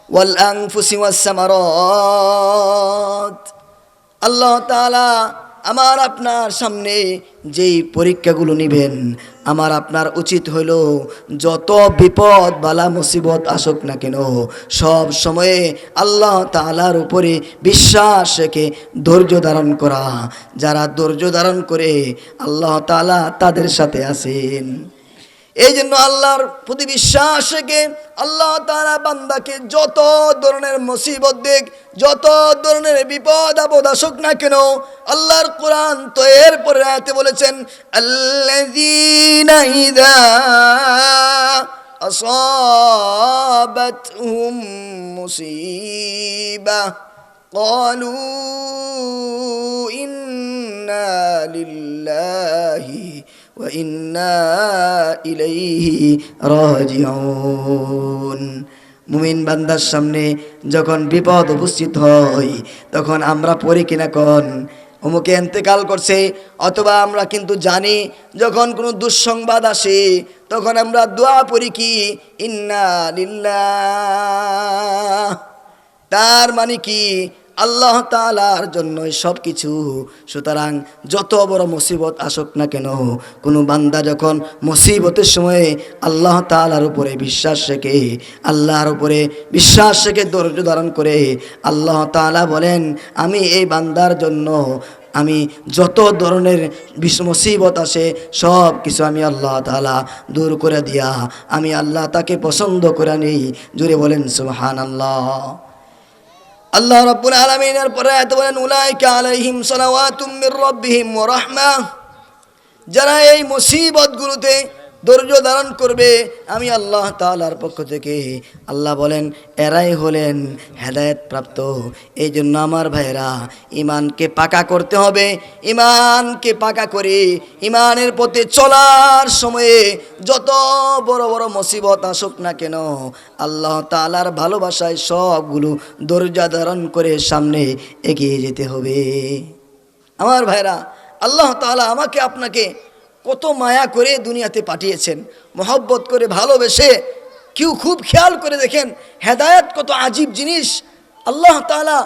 ওয়াল আনফুসি ওয়াস সামারাত, আল্লাহ তাআলা আমার আপনার সামনে যেই পরীক্ষাগুলো নেবেন, আমার আপনার উচিত হইল যত বিপদ বালা মুসিবত আসুক না কেন, সব সময়ে আল্লাহ তাআলার উপরে বিশ্বাস রেখে ধৈর্য ধারণ করা। যারা ধৈর্য ধারণ করে আল্লাহ তাআলা তাদের সাথে আছেন। এই জন্য আল্লাহর প্রতি বিশ্বাস রেখে আল্লাহ তাআলা বান্দাকে যত ধরনের মুসিবত দিক, যত ধরনের বিপদ আপদ আসুক না কেন, আল্লাহর কোরআন তো এরপরে আয়াতে বলেছেন, আল্লাযীনা ইযা আসাবাতহুম মুসিবা ক্বালু ইন্না লিল্লাহি ওয়া ইন্না ইলাইহি রাজিউন। মুমিন বান্দার সামনে যখন বিপদ উপস্থিত হয়, তখন আমরা পড়ি কিনা কোন অমুকে ইন্তেকাল করছে, অথবা আমরা কিন্তু জানি যখন কোনো দুঃসংবাদ আসে তখন আমরা দোয়া পড়ি কি, ইন্না লিল্লাহ। তার মানে কি, আল্লাহ তাআলার জন্যই সব কিছু। সুতরাং যত বড় মুসিবত আসুক না কেন, কোনো বান্দা যখন মুসিবতের সময়ে আল্লাহ তাআলার উপরে বিশ্বাস রেখে, আল্লাহর উপরে বিশ্বাস রেখে ধৈর্য ধারণ করে, আল্লাহ তাআলা বলেন আমি এই বান্দার জন্য আমি যত ধরনের মুসিবত আসে সব কিছু আমি আল্লাহ তাআলা দূর করে দিয়া আমি আল্লাহ তাকে পছন্দ করে নেই। জুড়ে বলেন সুবহানাল্লাহ। আল্লাহ রাব্বুল আলামিনের পরে এত বলেন, উলাইকা আলাইহিম সালাওয়াতুম মির রাব্বিহিম ওয়া রাহমাহ, যারা এই মুসিবতগুলোতে ধৈর্য ধারণ করবে আমি আল্লাহ তাআলার পক্ষ থেকে, আল্লাহ বলেন এরাই হলেন হেদায়েত প্রাপ্ত। এই জন্য আমার ভাইরা, ইমানকে পাকা করতে হবে। ইমানকে পাকা করে ইমানের পথে চলার সময়ে যত বড় বড় মুসিবত আসুক না কেন, আল্লাহ তাআলার ভালোবাসায় সবগুলো ধৈর্য ধারণ করে সামনে এগিয়ে যেতে হবে। আমার ভাইরা, আল্লাহ তাআলা আমাকে আপনাকে কত মায়া করে দুনিয়াতে পাঠিয়েছেন, মহব্বত করে ভালোবেসে। কেউ খুব খেয়াল করে দেখেন, হেদায়েত কত আজীব জিনিস। আল্লাহ তাআলা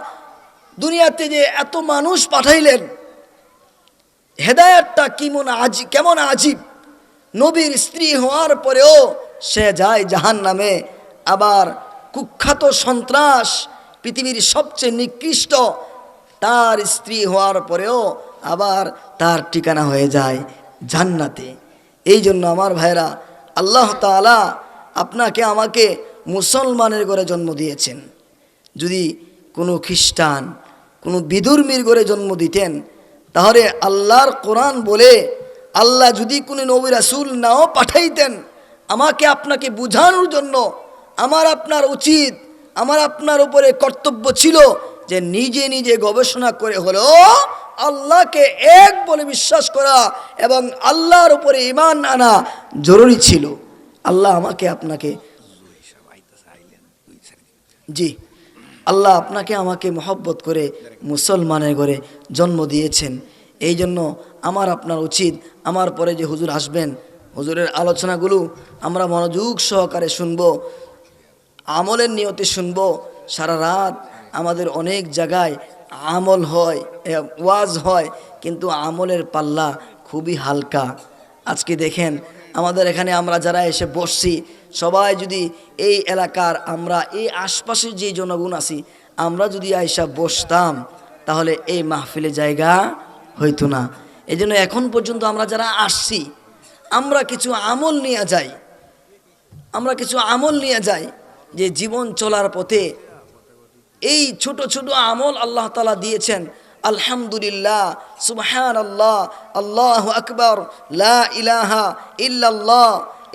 দুনিয়াতে যে এত মানুষ পাঠাইলেন, হেদায়েতটা কেমন আজীব। নবীর স্ত্রী হওয়ার পরেও সে যায় জাহান্নামে, আবার কুখ্যাত সন্ত্রাস, পৃথিবীর সবচেয়ে নিকৃষ্ট, তার স্ত্রী হওয়ার পরেও আবার তার ঠিকানা হয়ে যায় জান্নাতে। এই জন্য আমার ভাইরা, আল্লাহ তাআলা আপনাকে আমাকে মুসলমানের ঘরে জন্ম দিয়েছেন। যদি কোনো খ্রিস্টান, কোনো বিধর্মীর ঘরে জন্ম দিতেন, তাহলে আল্লাহর কোরআন বলে আল্লাহ যদি কোনো নবী রাসূল নাও পাঠাইতেন, আমাকে আপনাকে বোঝানোর জন্য আমার আপনার উচিত, আমার আপনার উপরে কর্তব্য ছিল যে নিজে নিজে গবেষণা করে হলেও আল্লাহকে এক বলে বিশ্বাস করা এবং আল্লাহর উপরে ঈমান আনা জরুরি ছিল। আল্লাহ আমাকে আপনাকে, জি, আল্লাহ আপনাকে আমাকে মহব্বত করে মুসলমানের ঘরে জন্ম দিয়েছেন। এই জন্য আমার আপনার উচিত, আমার পরে যে হুজুর আসবেন, হুজুরের আলোচনাগুলো আমরা মনোযোগ সহকারে শুনব, আমলের নিয়তে শুনব। সারা রাত আমাদের অনেক জায়গায় আমল হয়, ওয়াজ হয়, কিন্তু আমলের পাল্লা খুবই হালকা। আজকে দেখেন আমাদের এখানে আমরা যারা এসে বসছি, সবাই যদি এই এলাকার, আমরা এই আশপাশের যে জনগণ আছি, আমরা যদি আইসা বসতাম, তাহলে এই মাহফিলে জায়গা হইতো না। এই জন্য এখন পর্যন্ত আমরা যারা আসছি আমরা কিছু আমল নিয়ে যাই, যে জীবন চলার পথে এই ছোট ছোট আমল আল্লাহ তাআলা দিয়েছেন। আলহামদুলিল্লাহ, সুবহানাল্লাহ, আল্লাহু আকবার, লা ইলাহা ইল্লাল্লাহ।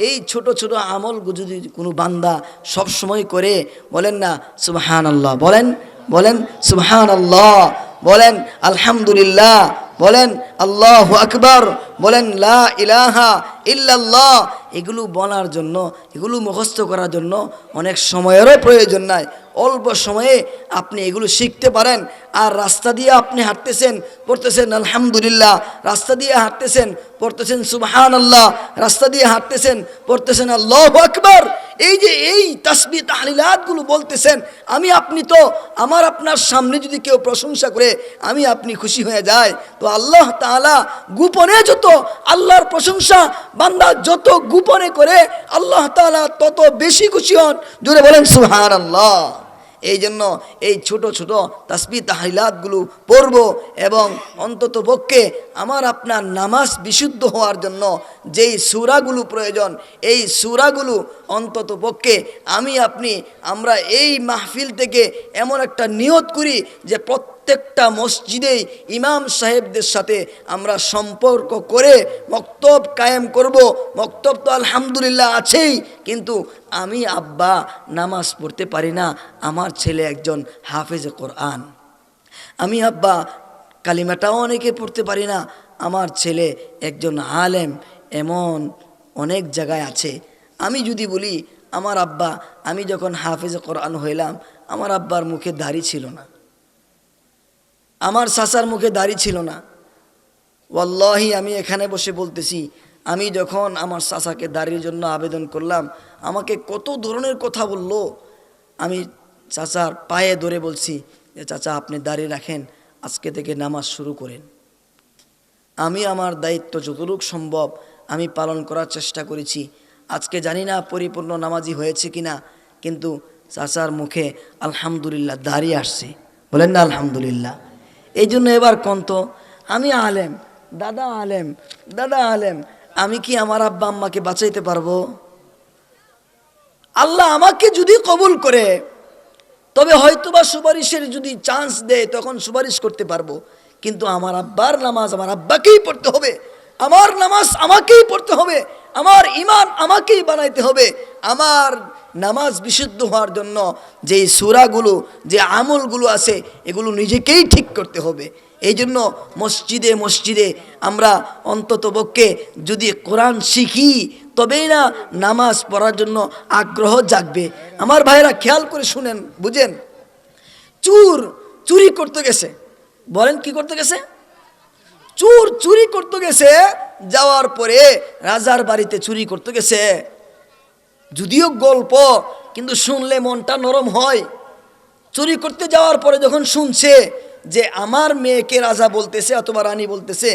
এই ছোট ছোট আমল যদি কোনো বান্দা সব সময় করে, বলেন না সুবহানাল্লাহ, বলেন সুবহানাল্লাহ, বলেন আলহামদুলিল্লাহ, বলেন আল্লাহু আকবার, বলেন লা ইলাহা ইল্লাল্লাহ, এগুলো বলার জন্য, এগুলো মুখস্থ করার জন্য অনেক সময়েরও প্রয়োজন নাই। অল্প সময়ে আপনি এগুলো শিখতে পারেন। আর রাস্তা দিয়ে আপনি হাঁটতেছেন, পড়তেছেন আলহামদুলিল্লাহ, রাস্তা দিয়ে হাঁটতেছেন, পড়তেছেন সুবহানাল্লাহ, রাস্তা দিয়ে হাঁটতেছেন, পড়তেছেন আল্লাহু আকবার। এই যে এই তাসবিহ তাহলিলাতগুলো বলতেছেন, আমি আপনি তো আমার আপনার সামনে যদি কেউ প্রশংসা করে আমি আপনি খুশি হয়ে যায়, তো আল্লাহ তাআলা গোপনে যত আল্লাহর প্রশংসা বান্দা যত গোপনে করে আল্লাহ তাআলা তত বেশি খুশি হন। জোরে বলেন সুবহানাল্লাহ। এই জন্য এই ছোট ছোট তাসবিহ তাহলিলাতগুলো পড়ব এবং অন্তত পক্ষে আমার আপনার নামাজ বিশুদ্ধ হওয়ার জন্য যেই সূরাগুলো প্রয়োজন, এই সূরাগুলো অন্তত পক্ষে আমি আপনি আমরা এই মাহফিল থেকে এমন একটা নিয়ত করি যে প্রত্যেকটা মসজিদেই ইমাম সাহেবদের সাথে আমরা সম্পর্ক করে মক্তব কায়েম করব। মক্তব তো আলহামদুলিল্লাহ আছেই, কিন্তু আমি আব্বা নামাজ পড়তে পারি না, আমার ছেলে একজন হাফেজে কোরআন। আমি আব্বা কালিমাটাও অনেকে পড়তে পারি না, আমার ছেলে একজন আলেম। এমন অনেক জায়গায় আছে। আমি যদি বলি আমার আব্বা, আমি যখন হাফেজে কোরআন হইলাম আমার আব্বার মুখে দাড়ি ছিল না, আমার চাচার মুখে দাড়ি ছিল না। ওয়াল্লাহি আমি এখানে বসে বলতেছি, আমি যখন আমার চাচাকে দাড়ির জন্য আবেদন করলাম আমাকে কত ধরনের কথা বলল। আমি চাচার পায়ে ধরে বলছি যে চাচা আপনি দাড়ি রাখেন, আজকে থেকে নামাজ শুরু করেন। আমি আমার দায়িত্ব যতটুকু সম্ভব আমি পালন করার চেষ্টা করেছি। আজকে জানি না পরিপূর্ণ নামাজি হয়েছে কিনা, কিন্তু চাচার মুখে আলহামদুলিল্লাহ দাড়ি আসছে, বলেন না আলহামদুলিল্লাহ। এই জন্য এবার কন্ত আমি আলেম, দাদা আলেম, আমি কি আমার আব্বা আম্মাকে বাঁচাইতে পারবো? আল্লাহ আমাকে যদি কবুল করে তবে হয়তোবা সুপারিশের যদি চান্স দেয় তখন সুপারিশ করতে পারবো, কিন্তু আমার আব্বার নামাজ আমার আব্বাকেই পড়তে হবে, আমার নামাজ আমাকেই পড়তে হবে, আমার ঈমান আমাকেই বানাইতে হবে। আমার নামাজ বিশুদ্ধ হওয়ার জন্য যেই সূরাগুলো যে আমলগুলো আছে এগুলো নিজেকেই ঠিক করতে হবে। এই জন্য মসজিদে মসজিদে আমরা অন্তত পক্ষে যদি কোরআন শিখি তবেই না নামাজ পড়ার জন্য আগ্রহ জাগবে। আমার ভাইরা খেয়াল করে শুনেন, বুঝেন। চুরি করতে গেছে, বলেন কি করতে গেছে? চুরি করতে গেছে, যাওয়ার পরে রাজার বাড়িতে চুরি করতে গেছে। যদিও গল্প, কিন্তু শুনলে মনটা নরম হয়। চুরি করতে যাওয়ার পরে যখন শুনছে যে আমার মেয়েকে রাজা বলতেছে অথবা রানী বলতেছে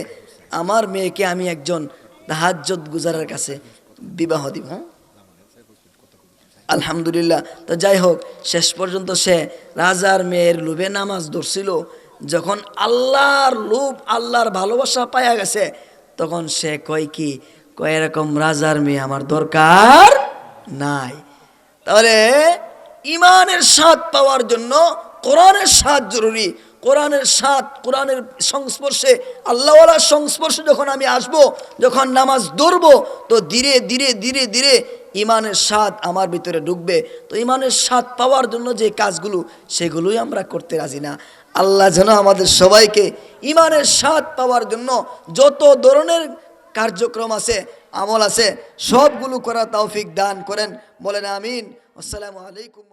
আমার মেয়েকে আমি একজন তাহাজ্জুদ গুজারের কাছে বিবাহ দিব, আলহামদুলিল্লাহ। তো যাই হোক, শেষ পর্যন্ত সে রাজার মেয়ের লোভে নামাজ ধরছিল। যখন আল্লাহর লোভ আল্লাহর ভালোবাসা পায়া গেছে তখন সে কয় কি, কয় এরকম রাজার মেয়ে আমার দরকার নাই। তাহলে ইমানের স্বাদ পাওয়ার জন্য কোরআনের স্বাদ জরুরি। কোরআনের স্বাদ, কোরআনের সংস্পর্শে, আল্লাহওয়ালার সংস্পর্শে যখন আমি আসব, যখন নামাজ ধরবো, তো ধীরে ধীরে ধীরে ধীরে ইমানের স্বাদ আমার ভিতরে ঢুকবে। তো ইমানের স্বাদ পাওয়ার জন্য যে কাজগুলো সেগুলোই আমরা করতে রাজি না। আল্লাহ যেন আমাদের সবাইকে ইমানের স্বাদ পাওয়ার জন্য যত ধরনের কার্যক্রম আছে, আমল আছে, সবগুলো করা তৌফিক দান করেন, বলেন আমিন। আসসালামু আলাইকুম।